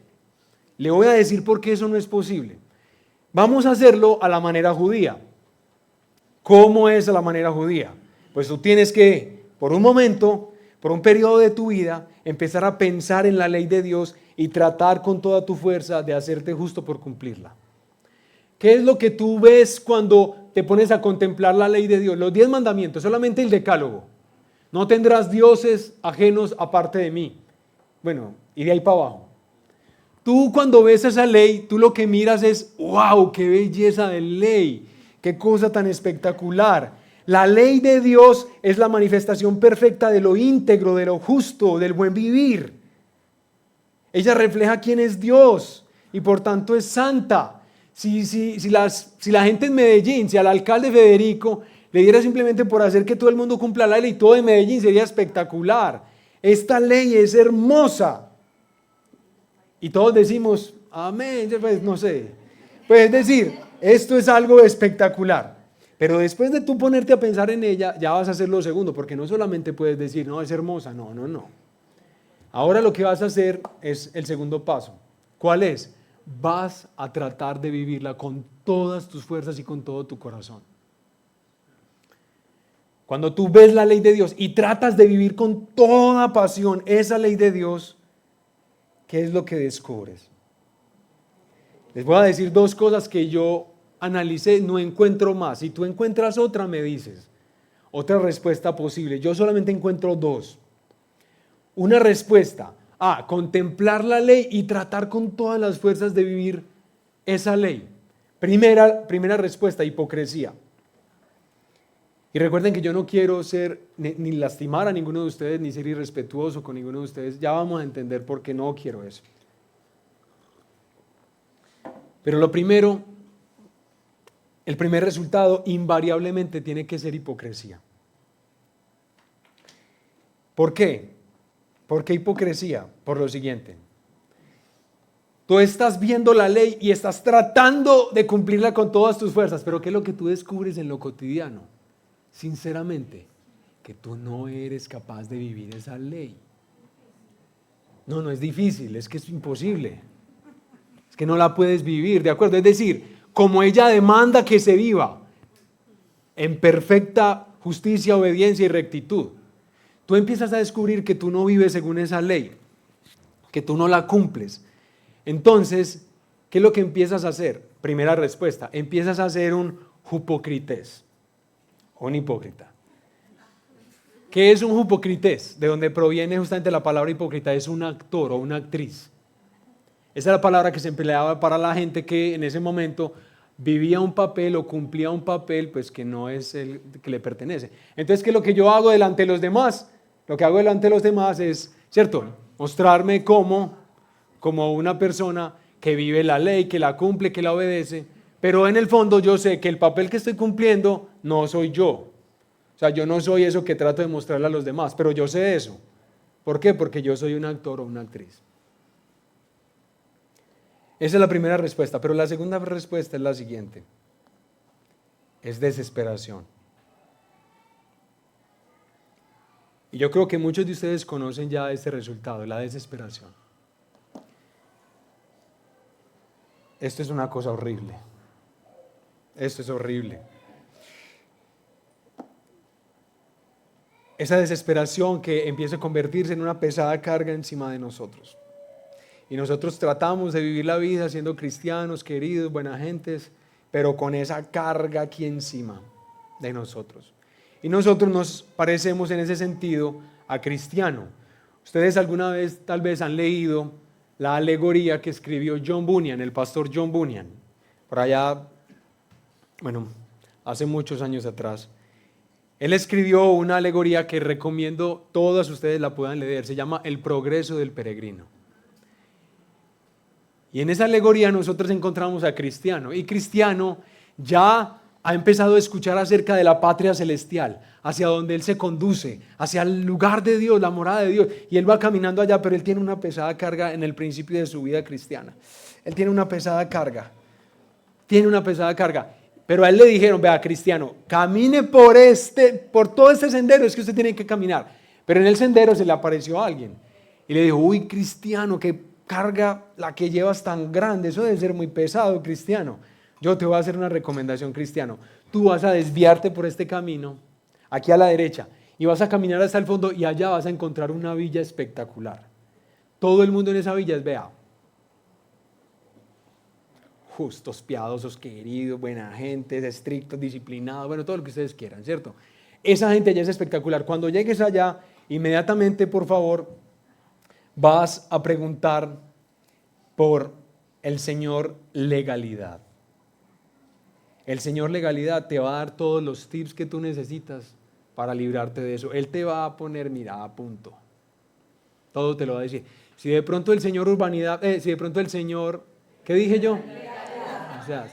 [SPEAKER 2] Le voy a decir por qué eso no es posible. Vamos a hacerlo a la manera judía. ¿Cómo es a la manera judía? Pues tú tienes que, por un momento, por un periodo de tu vida, empezar a pensar en la ley de Dios y tratar con toda tu fuerza de hacerte justo por cumplirla. ¿Qué es lo que tú ves cuando te pones a contemplar la ley de Dios? Los 10 mandamientos, solamente el decálogo. No tendrás dioses ajenos aparte de mí. Bueno, y de ahí para abajo. Tú cuando ves esa ley, tú lo que miras es, wow, qué belleza de ley, qué cosa tan espectacular. La ley de Dios es la manifestación perfecta de lo íntegro, de lo justo, del buen vivir. Ella refleja quién es Dios y por tanto es santa. Si la gente en Medellín, si al alcalde Federico le diera simplemente por hacer que todo el mundo cumpla la ley, todo de Medellín sería espectacular. Esta ley es hermosa. Y todos decimos, amén, pues no sé. Pues es decir, esto es algo espectacular. Pero después de tú ponerte a pensar en ella, ya vas a hacer lo segundo, porque no solamente puedes decir, no, es hermosa, no. Ahora lo que vas a hacer es el segundo paso. ¿Cuál es? Vas a tratar de vivirla con todas tus fuerzas y con todo tu corazón. Cuando tú ves la ley de Dios y tratas de vivir con toda pasión esa ley de Dios, ¿qué es lo que descubres? Les voy a decir 2 cosas que yo analicé, no encuentro más. Si tú encuentras otra, me dices. Otra respuesta posible. Yo solamente encuentro 2. Una respuesta a contemplar la ley y tratar con todas las fuerzas de vivir esa ley. Primera respuesta, hipocresía. Y recuerden que yo no quiero ser ni lastimar a ninguno de ustedes, ni ser irrespetuoso con ninguno de ustedes. Ya vamos a entender por qué no quiero eso. Pero lo primero, el primer resultado invariablemente tiene que ser hipocresía. ¿Por qué? ¿Por qué hipocresía? Por lo siguiente. Tú estás viendo la ley y estás tratando de cumplirla con todas tus fuerzas, pero ¿qué es lo que tú descubres en lo cotidiano? Sinceramente, que tú no eres capaz de vivir esa ley. No es difícil, es que es imposible. Es que no la puedes vivir, ¿de acuerdo? Es decir, como ella demanda que se viva en perfecta justicia, obediencia y rectitud, tú empiezas a descubrir que tú no vives según esa ley, que tú no la cumples. Entonces, ¿qué es lo que empiezas a hacer? Primera respuesta, empiezas a ser un hipocrités, un hipócrita. ¿Qué es un hipocrités? De donde proviene justamente la palabra hipócrita, es un actor o una actriz. Esa es la palabra que se empleaba para la gente que en ese momento vivía un papel o cumplía un papel pues que no es el que le pertenece. Entonces, ¿qué es lo que yo hago delante de los demás? Lo que hago delante de los demás es, ¿cierto?, mostrarme como una persona que vive la ley, que la cumple, que la obedece, pero en el fondo yo sé que el papel que estoy cumpliendo no soy yo. O sea, yo no soy eso que trato de mostrarle a los demás, pero yo sé eso. ¿Por qué? Porque yo soy un actor o una actriz. Esa es la primera respuesta, pero la segunda respuesta es la siguiente. Es desesperación. Y yo creo que muchos de ustedes conocen ya este resultado, la desesperación. Esto es una cosa horrible. Esto es horrible. Esa desesperación que empieza a convertirse en una pesada carga encima de nosotros. Y nosotros tratamos de vivir la vida siendo cristianos, queridos, buenas gentes, pero con esa carga aquí encima de nosotros. Y nosotros nos parecemos en ese sentido a cristiano. Ustedes alguna vez tal vez han leído la alegoría que escribió John Bunyan, el pastor John Bunyan, por allá, hace muchos años atrás. Él escribió una alegoría que recomiendo todas ustedes la puedan leer, se llama El progreso del peregrino. Y en esa alegoría nosotros encontramos a Cristiano. Y Cristiano ya ha empezado a escuchar acerca de la patria celestial, hacia donde él se conduce, hacia el lugar de Dios, la morada de Dios. Y él va caminando allá, pero él tiene una pesada carga en el principio de su vida cristiana. Él tiene una pesada carga. Pero a él le dijeron, vea, Cristiano, camine por todo este sendero, es que usted tiene que caminar. Pero en el sendero se le apareció alguien y le dijo, uy, Cristiano, qué carga la que llevas tan grande, eso debe ser muy pesado, Cristiano. Yo te voy a hacer una recomendación, Cristiano. Tú vas a desviarte por este camino, aquí a la derecha, y vas a caminar hasta el fondo y allá vas a encontrar una villa espectacular. Todo el mundo en esa villa es, vea, justos, piadosos, queridos, buena gente, estrictos, disciplinados, bueno, todo lo que ustedes quieran, ¿cierto? Esa gente allá es espectacular. Cuando llegues allá, inmediatamente, por favor, vas a preguntar por el Señor Legalidad. El Señor Legalidad te va a dar todos los tips que tú necesitas para librarte de eso. Él te va a poner, mira, a punto. Todo te lo va a decir. Si de pronto el Señor Urbanidad, si de pronto el Señor, ¿qué dije yo? O sea,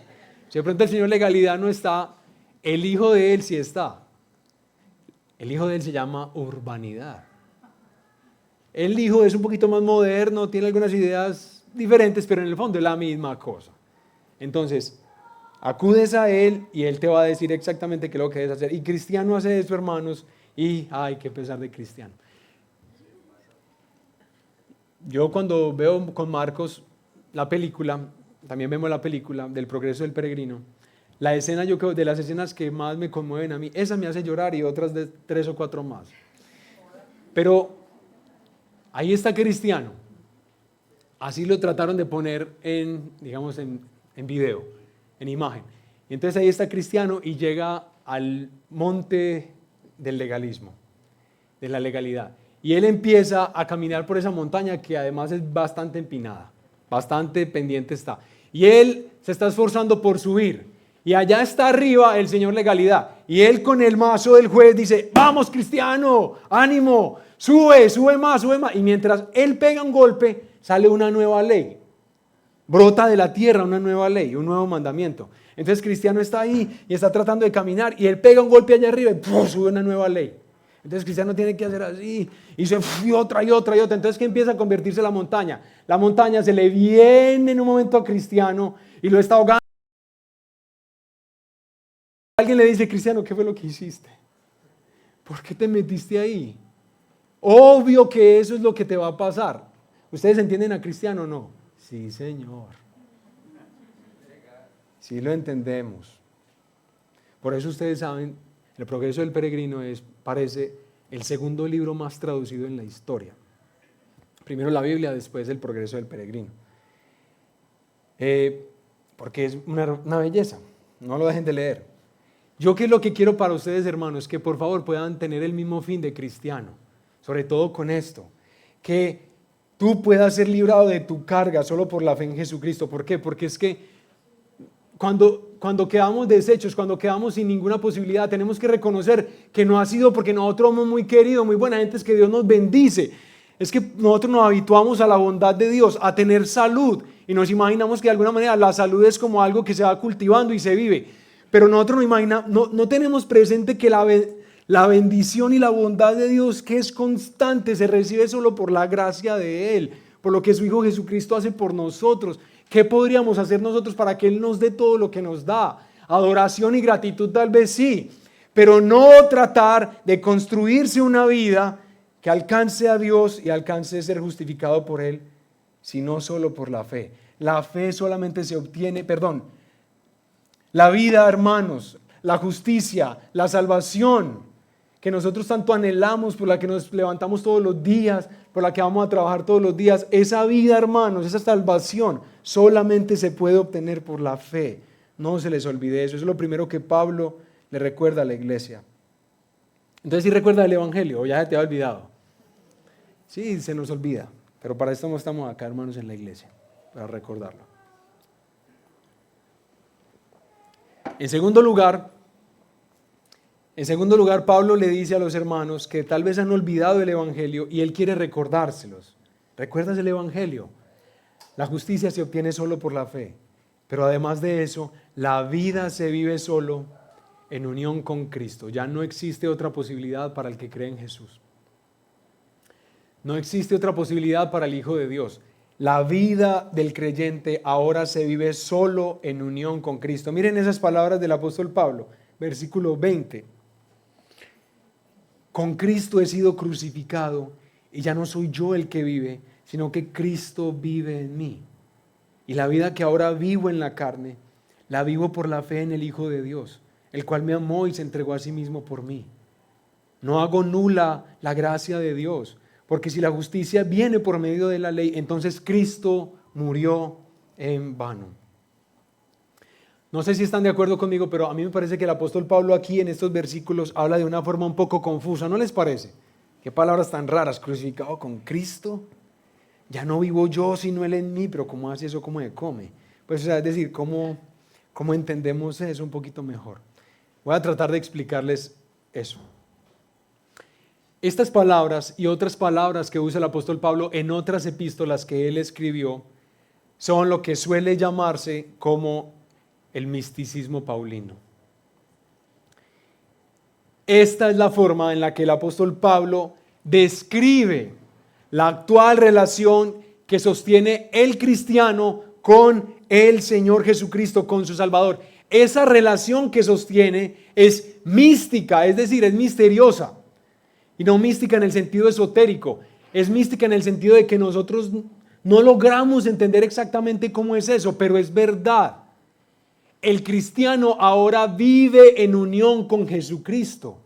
[SPEAKER 2] si de pronto el Señor Legalidad no está, el hijo de él sí está. El hijo de él se llama Urbanidad. El hijo es un poquito más moderno, tiene algunas ideas diferentes, pero en el fondo es la misma cosa. Entonces, acudes a él y él te va a decir exactamente qué es lo que debes hacer. Y Cristiano hace eso, hermanos, y ay, qué pesar de Cristiano. Yo cuando veo con Marcos la película, también vemos la película del progreso del peregrino, la escena, yo creo, de las escenas que más me conmueven a mí, esa me hace llorar y otras de 3 o 4 más. Pero ahí está Cristiano. Así lo trataron de poner en video, en imagen. Y entonces ahí está Cristiano y llega al monte del legalismo, de la legalidad. Y él empieza a caminar por esa montaña que además es bastante empinada, bastante pendiente está. Y él se está esforzando por subir. Y allá está arriba el Señor Legalidad. Y él con el mazo del juez dice, vamos Cristiano, ánimo, sube más. Y mientras él pega un golpe, sale una nueva ley. Brota de la tierra una nueva ley, un nuevo mandamiento. Entonces Cristiano está ahí y está tratando de caminar y él pega un golpe allá arriba y ¡pum!, sube una nueva ley. Entonces Cristiano tiene que hacer así y otra. Entonces ¿qué empieza a convertirse en la montaña? La montaña se le viene en un momento a Cristiano y lo está ahogando. Alguien le dice, Cristiano, ¿qué fue lo que hiciste? ¿Por qué te metiste ahí? Obvio que eso es lo que te va a pasar. ¿Ustedes entienden a Cristiano o no? Sí, Señor. Sí lo entendemos. Por eso ustedes saben, El progreso del peregrino parece el segundo libro más traducido en la historia. Primero la Biblia, después el progreso del peregrino. Porque es una belleza, no lo dejen de leer. Yo qué es lo que quiero para ustedes, hermanos, que por favor puedan tener el mismo fin de cristiano, sobre todo con esto, que tú puedas ser librado de tu carga solo por la fe en Jesucristo. ¿Por qué? Porque es que cuando quedamos deshechos, cuando quedamos sin ninguna posibilidad, tenemos que reconocer que no ha sido porque nosotros somos muy queridos, muy buena gente, es que Dios nos bendice. Es que nosotros nos habituamos a la bondad de Dios, a tener salud, y nos imaginamos que de alguna manera la salud es como algo que se va cultivando y se vive. Pero nosotros no tenemos presente que la bendición y la bondad de Dios, que es constante, se recibe solo por la gracia de Él, por lo que su Hijo Jesucristo hace por nosotros. ¿Qué podríamos hacer nosotros para que Él nos dé todo lo que nos da? Adoración y gratitud tal vez sí, pero no tratar de construirse una vida que alcance a Dios y alcance a ser justificado por Él, sino solo por la fe. La fe solamente se obtiene, la vida, hermanos, la justicia, la salvación que nosotros tanto anhelamos, por la que nos levantamos todos los días, por la que vamos a trabajar todos los días, esa vida, hermanos, esa salvación solamente se puede obtener por la fe. No se les olvide eso. Eso es lo primero que Pablo le recuerda a la iglesia. Entonces, ¿sí recuerda el Evangelio o ya se te ha olvidado? Sí, se nos olvida, pero para esto no estamos acá, hermanos, en la iglesia, para recordarlo. En segundo lugar, Pablo le dice a los hermanos que tal vez han olvidado el Evangelio y él quiere recordárselos. ¿Recuerdas el Evangelio? La justicia se obtiene solo por la fe, pero además de eso, la vida se vive solo en unión con Cristo. Ya no existe otra posibilidad para el que cree en Jesús. No existe otra posibilidad para el Hijo de Dios. La vida del creyente ahora se vive solo en unión con Cristo. Miren esas palabras del apóstol Pablo, versículo 20. Con Cristo he sido crucificado y ya no soy yo el que vive, sino que Cristo vive en mí. Y la vida que ahora vivo en la carne, la vivo por la fe en el Hijo de Dios, el cual me amó y se entregó a sí mismo por mí. No hago nula la gracia de Dios, porque si la justicia viene por medio de la ley, entonces Cristo murió en vano. No sé si están de acuerdo conmigo, pero a mí me parece que el apóstol Pablo aquí en estos versículos habla de una forma un poco confusa, ¿no les parece? Qué palabras tan raras, crucificado con Cristo. Ya no vivo yo, sino Él en mí, pero ¿cómo hace eso? ¿Cómo se come? Pues es decir, ¿cómo entendemos eso un poquito mejor? Voy a tratar de explicarles eso. Estas palabras y otras palabras que usa el apóstol Pablo en otras epístolas que él escribió son lo que suele llamarse como el misticismo paulino. Esta es la forma en la que el apóstol Pablo describe la actual relación que sostiene el cristiano con el Señor Jesucristo, con su Salvador. Esa relación que sostiene es mística, es decir, es misteriosa. Y no mística en el sentido esotérico, es mística en el sentido de que nosotros no logramos entender exactamente cómo es eso, pero es verdad. El cristiano ahora vive en unión con Jesucristo.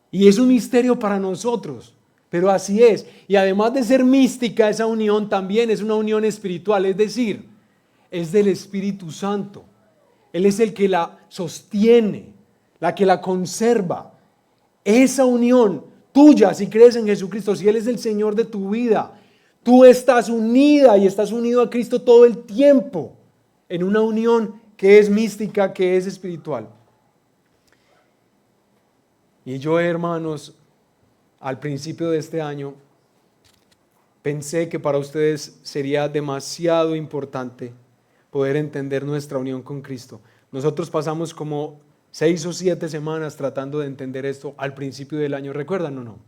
[SPEAKER 2] Y es un misterio para nosotros, pero así es. Y además de ser mística, esa unión también es una unión espiritual, es decir, es del Espíritu Santo. Él es el que la sostiene, la que la conserva. Esa unión tuya, si crees en Jesucristo, si Él es el Señor de tu vida, tú estás unida y estás unido a Cristo todo el tiempo en una unión que es mística, que es espiritual. Y yo, hermanos, al principio de este año pensé que para ustedes sería demasiado importante poder entender nuestra unión con Cristo. Nosotros pasamos como 6 o 7 semanas tratando de entender esto al principio del año. ¿Recuerdan o no?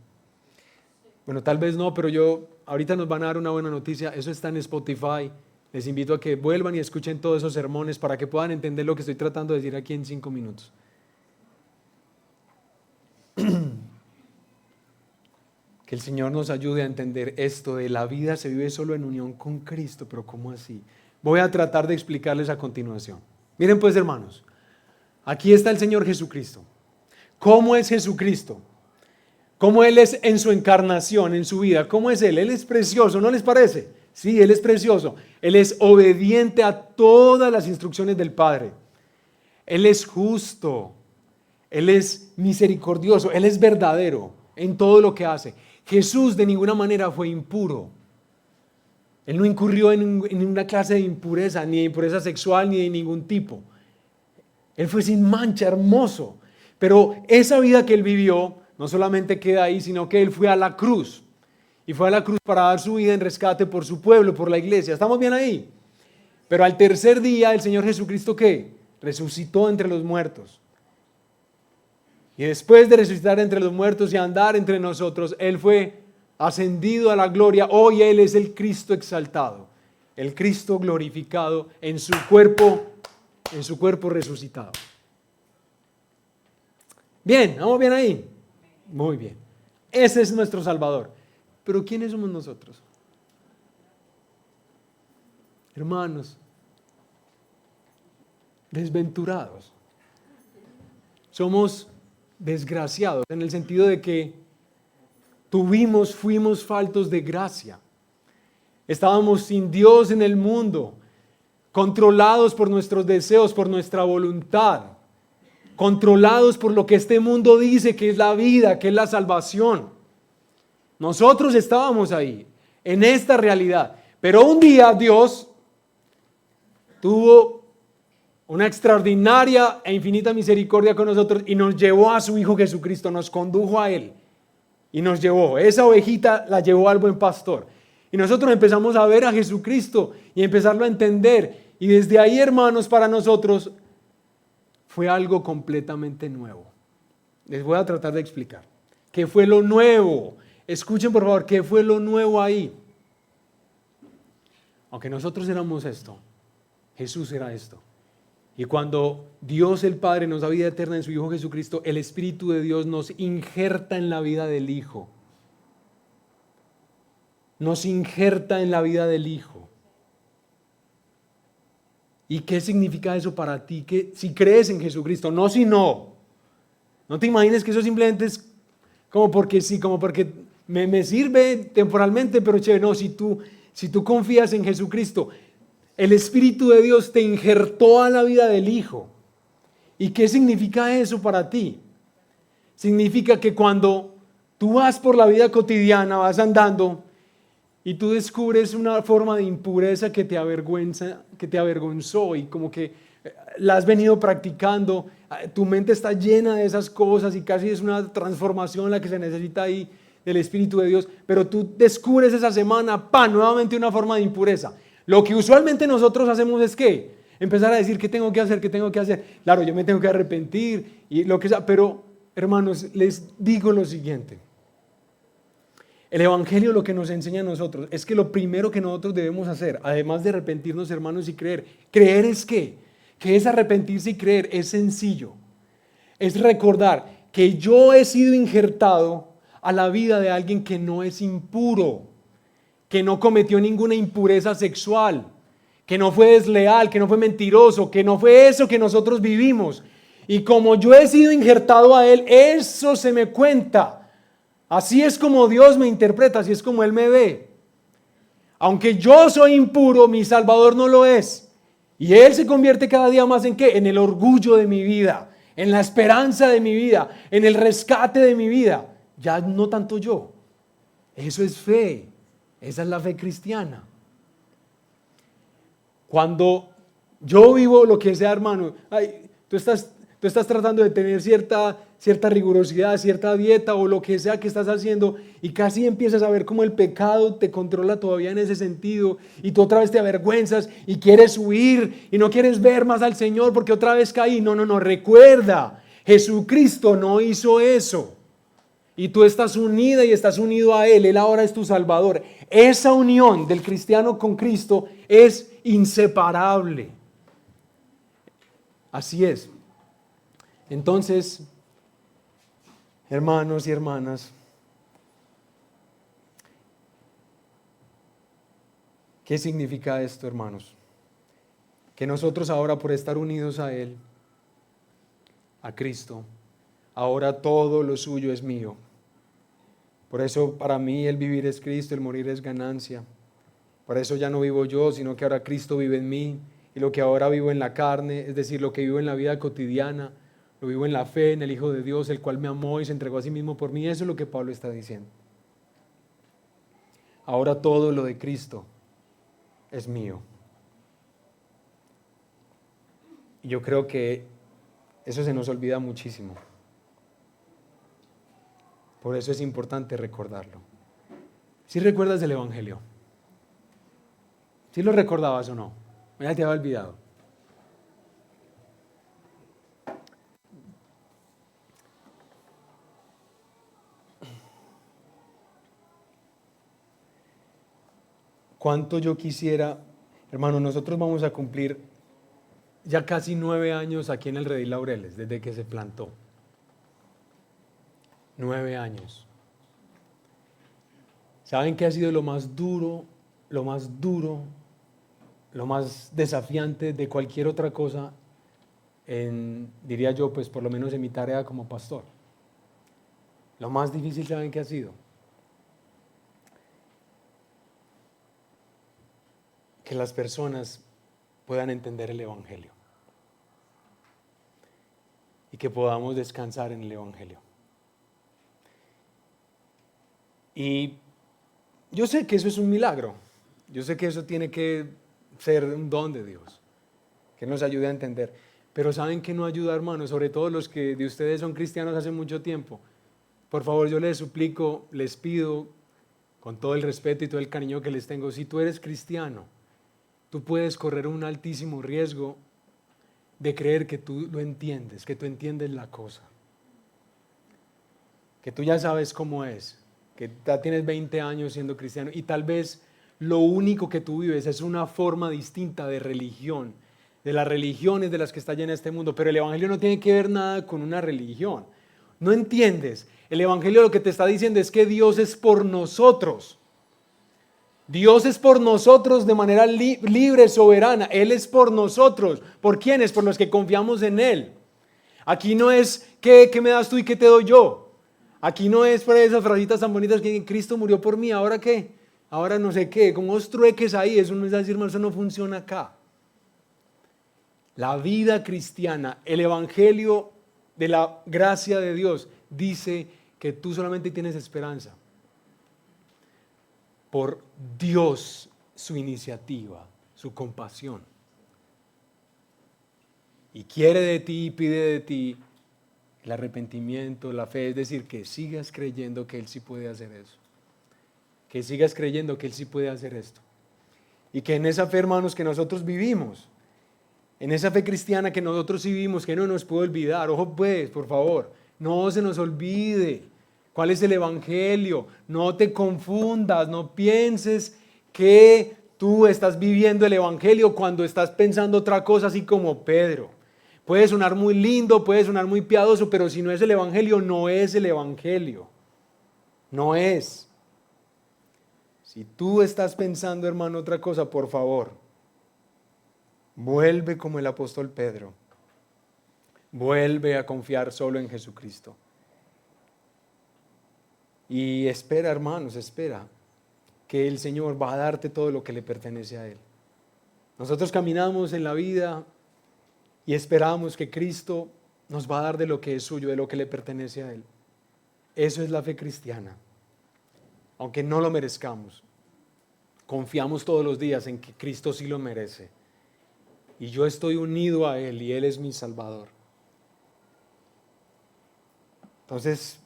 [SPEAKER 2] Bueno, tal vez no, pero ahorita nos van a dar una buena noticia. Eso está en Spotify. Les invito a que vuelvan y escuchen todos esos sermones para que puedan entender lo que estoy tratando de decir aquí en 5 minutos. Que el Señor nos ayude a entender esto de la vida se vive solo en unión con Cristo, pero ¿cómo así? Voy a tratar de explicarles a continuación. Miren pues, hermanos, aquí está el Señor Jesucristo. ¿Cómo es Jesucristo? ¿Cómo Él es en su encarnación, en su vida? ¿Cómo es Él? Él es precioso, ¿no les parece? Sí, Él es precioso. Él es obediente a todas las instrucciones del Padre. Él es justo. Él es misericordioso. Él es verdadero en todo lo que hace. Jesús de ninguna manera fue impuro. Él no incurrió en una clase de impureza, ni de impureza sexual, ni de ningún tipo. Él fue sin mancha, hermoso. Pero esa vida que Él vivió no solamente queda ahí, sino que Él fue a la cruz. Y fue a la cruz para dar su vida en rescate por su pueblo, por la iglesia. ¿Estamos bien ahí? Pero al tercer día el Señor Jesucristo, ¿qué? Resucitó entre los muertos. Y después de resucitar entre los muertos y andar entre nosotros, Él fue ascendido a la gloria. Hoy Él es el Cristo exaltado, el Cristo glorificado en su cuerpo resucitado. Bien, ¿vamos bien ahí? Muy bien. Ese es nuestro Salvador. Pero ¿quiénes somos nosotros? Hermanos, desventurados. Somos desgraciados en el sentido de que fuimos faltos de gracia. Estábamos sin Dios en el mundo, controlados por nuestros deseos, por nuestra voluntad, controlados por lo que este mundo dice que es la vida, que es la salvación. Nosotros estábamos ahí, en esta realidad. Pero un día Dios tuvo una extraordinaria e infinita misericordia con nosotros y nos llevó a su Hijo Jesucristo, nos condujo a Él y nos llevó. Esa ovejita la llevó al buen pastor. Y nosotros empezamos a ver a Jesucristo y empezarlo a entender. Y desde ahí, hermanos, para nosotros fue algo completamente nuevo. Les voy a tratar de explicar. ¿Qué fue lo nuevo? Escuchen por favor, ¿qué fue lo nuevo ahí? Aunque nosotros éramos esto, Jesús era esto. Y cuando Dios el Padre nos da vida eterna en su Hijo Jesucristo, el Espíritu de Dios nos injerta en la vida del Hijo. Nos injerta en la vida del Hijo. ¿Y qué significa eso para ti? Que si crees en Jesucristo, no si no. No te imagines que eso simplemente es como porque sí, como porque me sirve temporalmente, pero chévere. No, si tú confías en Jesucristo, el Espíritu de Dios te injertó a la vida del Hijo. ¿Y qué significa eso para ti? Significa que cuando tú vas por la vida cotidiana, vas andando y tú descubres una forma de impureza que te avergüenza, que te avergonzó y como que la has venido practicando, tu mente está llena de esas cosas y casi es una transformación la que se necesita ahí del Espíritu de Dios, pero tú descubres esa semana, nuevamente una forma de impureza. Lo que usualmente nosotros hacemos es ¿qué? Empezar a decir qué tengo que hacer, qué tengo que hacer. Claro, yo me tengo que arrepentir y lo que sea, pero hermanos, les digo lo siguiente. El Evangelio lo que nos enseña a nosotros es que lo primero que nosotros debemos hacer, además de arrepentirnos, hermanos, y creer es ¿qué? Que es arrepentirse y creer, es sencillo. Es recordar que yo he sido injertado a la vida de alguien que no es impuro, que no cometió ninguna impureza sexual, que no fue desleal, que no fue mentiroso, que no fue eso que nosotros vivimos. Y como yo he sido injertado a Él, eso se me cuenta. Así es como Dios me interpreta, así es como Él me ve. Aunque yo soy impuro, mi Salvador no lo es. Y Él se convierte cada día más ¿en qué? En el orgullo de mi vida, en la esperanza de mi vida, en el rescate de mi vida. Ya no tanto yo. Eso es fe. Esa es la fe cristiana. Cuando yo vivo lo que sea, hermano, tú estás tratando de tener cierta rigurosidad, cierta dieta o lo que sea que estás haciendo y casi empiezas a ver cómo el pecado te controla todavía en ese sentido y tú otra vez te avergüenzas y quieres huir y no quieres ver más al Señor porque otra vez caí. No, recuerda, Jesucristo no hizo eso. Y tú estás unida y estás unido a Él. Él ahora es tu Salvador. Esa unión del cristiano con Cristo es inseparable. Así es. Entonces, hermanos y hermanas, ¿qué significa esto, hermanos? Que nosotros ahora, por estar unidos a Él, a Cristo, ahora todo lo suyo es mío. Por eso para mí el vivir es Cristo, el morir es ganancia. Por eso ya no vivo yo, sino que ahora Cristo vive en mí. Y lo que ahora vivo en la carne, es decir, lo que vivo en la vida cotidiana, lo vivo en la fe, en el Hijo de Dios, el cual me amó y se entregó a sí mismo por mí. Eso es lo que Pablo está diciendo. Ahora todo lo de Cristo es mío. Y yo creo que eso se nos olvida muchísimo. Por eso es importante recordarlo. ¿Sí recuerdas del Evangelio? ¿Sí lo recordabas o no? Ya te había olvidado. Cuánto yo quisiera, hermano, nosotros vamos a cumplir ya casi 9 años aquí en el Redil Laureles, desde que se plantó. 9 años. ¿Saben qué ha sido lo más duro, lo más desafiante de cualquier otra cosa diría yo, pues por lo menos en mi tarea como pastor? Lo más difícil, ¿saben qué ha sido? Que las personas puedan entender el Evangelio y que podamos descansar en el Evangelio. Y yo sé que eso es un milagro, yo sé que eso tiene que ser un don de Dios, que nos ayude a entender, pero ¿saben qué no ayuda, hermanos? Sobre todo los que de ustedes son cristianos hace mucho tiempo. Por favor, yo les suplico, les pido, con todo el respeto y todo el cariño que les tengo, si tú eres cristiano, tú puedes correr un altísimo riesgo de creer que tú lo entiendes, que tú entiendes la cosa, que tú ya sabes cómo es, que ya tienes 20 años siendo cristiano y tal vez lo único que tú vives es una forma distinta de religión, de las religiones de las que está llena este mundo, pero el evangelio no tiene que ver nada con una religión. No entiendes. El evangelio lo que te está diciendo es que Dios es por nosotros. Dios es por nosotros de manera libre, soberana. Él es por nosotros. ¿Por quiénes? Por los que confiamos en Él. Aquí no es ¿qué me das tú y qué te doy yo? Aquí no es por esas frasitas tan bonitas que Cristo murió por mí, ¿ahora qué? Ahora no sé qué, como os trueques ahí, eso no es decir, hermano, eso no funciona acá. La vida cristiana, el evangelio de la gracia de Dios, dice que tú solamente tienes esperanza por Dios, su iniciativa, su compasión. Y quiere de ti, pide de ti el arrepentimiento, la fe, es decir, que sigas creyendo que Él sí puede hacer eso. Que sigas creyendo que Él sí puede hacer esto. Y que en esa fe, hermanos, que nosotros vivimos, en esa fe cristiana que nosotros vivimos, que no nos puede olvidar. Ojo pues, por favor, no se nos olvide cuál es el evangelio. No te confundas, no pienses que tú estás viviendo el evangelio cuando estás pensando otra cosa, así como Pedro. Puede sonar muy lindo, puede sonar muy piadoso, pero si no es el evangelio, no es el evangelio. No es. Si tú estás pensando, hermano, otra cosa, por favor, vuelve como el apóstol Pedro. Vuelve a confiar solo en Jesucristo. Y espera, hermanos, espera que el Señor va a darte todo lo que le pertenece a Él. Nosotros caminamos en la vida y esperamos que Cristo nos va a dar de lo que es suyo, de lo que le pertenece a Él. Eso es la fe cristiana. Aunque no lo merezcamos, confiamos todos los días en que Cristo sí lo merece. Y yo estoy unido a Él y Él es mi Salvador. Entonces,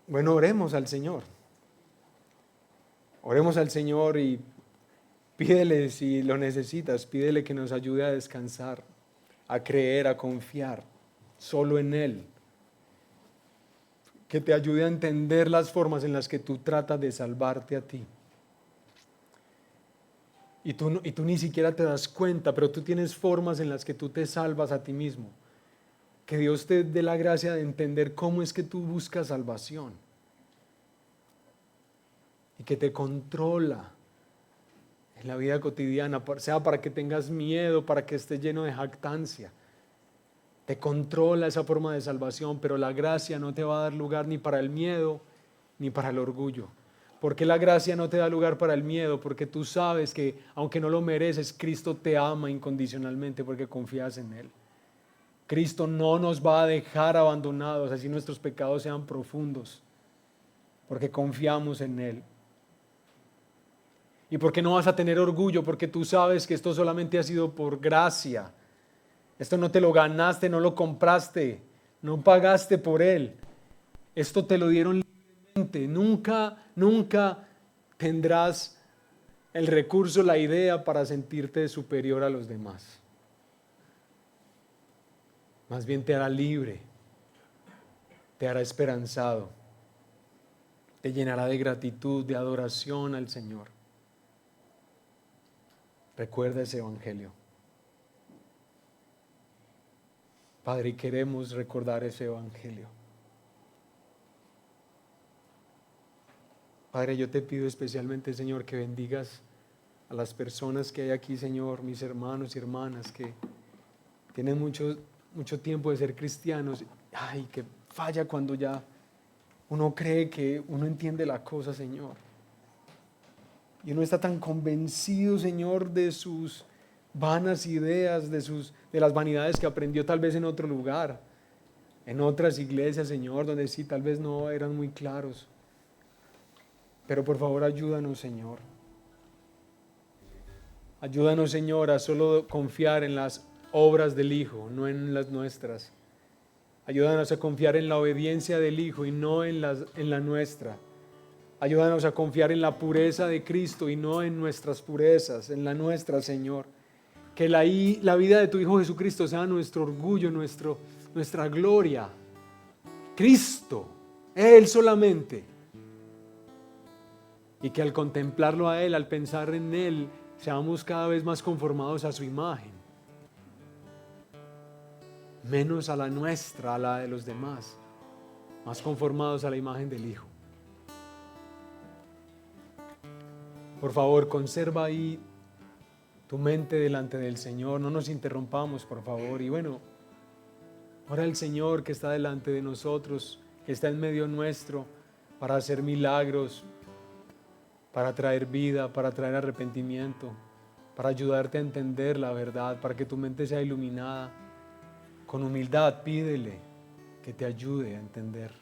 [SPEAKER 2] bueno, oremos al Señor. Oremos al Señor y pídele, si lo necesitas, pídele que nos ayude a descansar, a creer, a confiar solo en Él. Que te ayude a entender las formas en las que tú tratas de salvarte a ti. Y tú ni siquiera te das cuenta, pero tú tienes formas en las que tú te salvas a ti mismo. Que Dios te dé la gracia de entender cómo es que tú buscas salvación. Y que te controla en la vida cotidiana, sea para que tengas miedo, para que estés lleno de jactancia. Te controla esa forma de salvación, pero la gracia no te va a dar lugar ni para el miedo ni para el orgullo. ¿Por qué la gracia no te da lugar para el miedo? Porque tú sabes que aunque no lo mereces, Cristo te ama incondicionalmente porque confías en Él. Cristo no nos va a dejar abandonados, así nuestros pecados sean profundos, porque confiamos en Él. ¿Y por qué no vas a tener orgullo? Porque tú sabes que esto solamente ha sido por gracia. Esto no te lo ganaste, no lo compraste, no pagaste por Él. Esto te lo dieron libremente. Nunca tendrás el recurso, la idea para sentirte superior a los demás. Más bien te hará libre, te hará esperanzado, te llenará de gratitud, de adoración al Señor. Recuerda ese evangelio. Padre, y queremos recordar ese evangelio. Padre, yo te pido especialmente, Señor, que bendigas a las personas que hay aquí, Señor, mis hermanos y hermanas que tienen mucho tiempo de ser cristianos. Ay, que falla cuando ya uno cree que uno entiende la cosa, Señor. Y uno está tan convencido, Señor, de sus vanas ideas, de las vanidades que aprendió tal vez en otro lugar, en otras iglesias, Señor, donde sí tal vez no eran muy claros. Pero por favor ayúdanos, Señor. Ayúdanos, Señor, a solo confiar en las obras del Hijo, no en las nuestras. Ayúdanos a confiar en la obediencia del Hijo y no en la nuestra. Ayúdanos a confiar en la pureza de Cristo y no en nuestras purezas, en la nuestra, Señor. Que la vida de tu Hijo Jesucristo sea nuestro orgullo, nuestra gloria. Cristo, Él solamente. Y que al contemplarlo a Él, al pensar en Él, seamos cada vez más conformados a su imagen. Menos a la nuestra, a la de los demás. Más conformados a la imagen del Hijo. Por favor, conserva ahí tu mente delante del Señor. No nos interrumpamos, por favor. Y bueno, ora al Señor que está delante de nosotros, que está en medio nuestro, para hacer milagros, para traer vida, para traer arrepentimiento, para ayudarte a entender la verdad, para que tu mente sea iluminada. Con humildad pídele que te ayude a entender.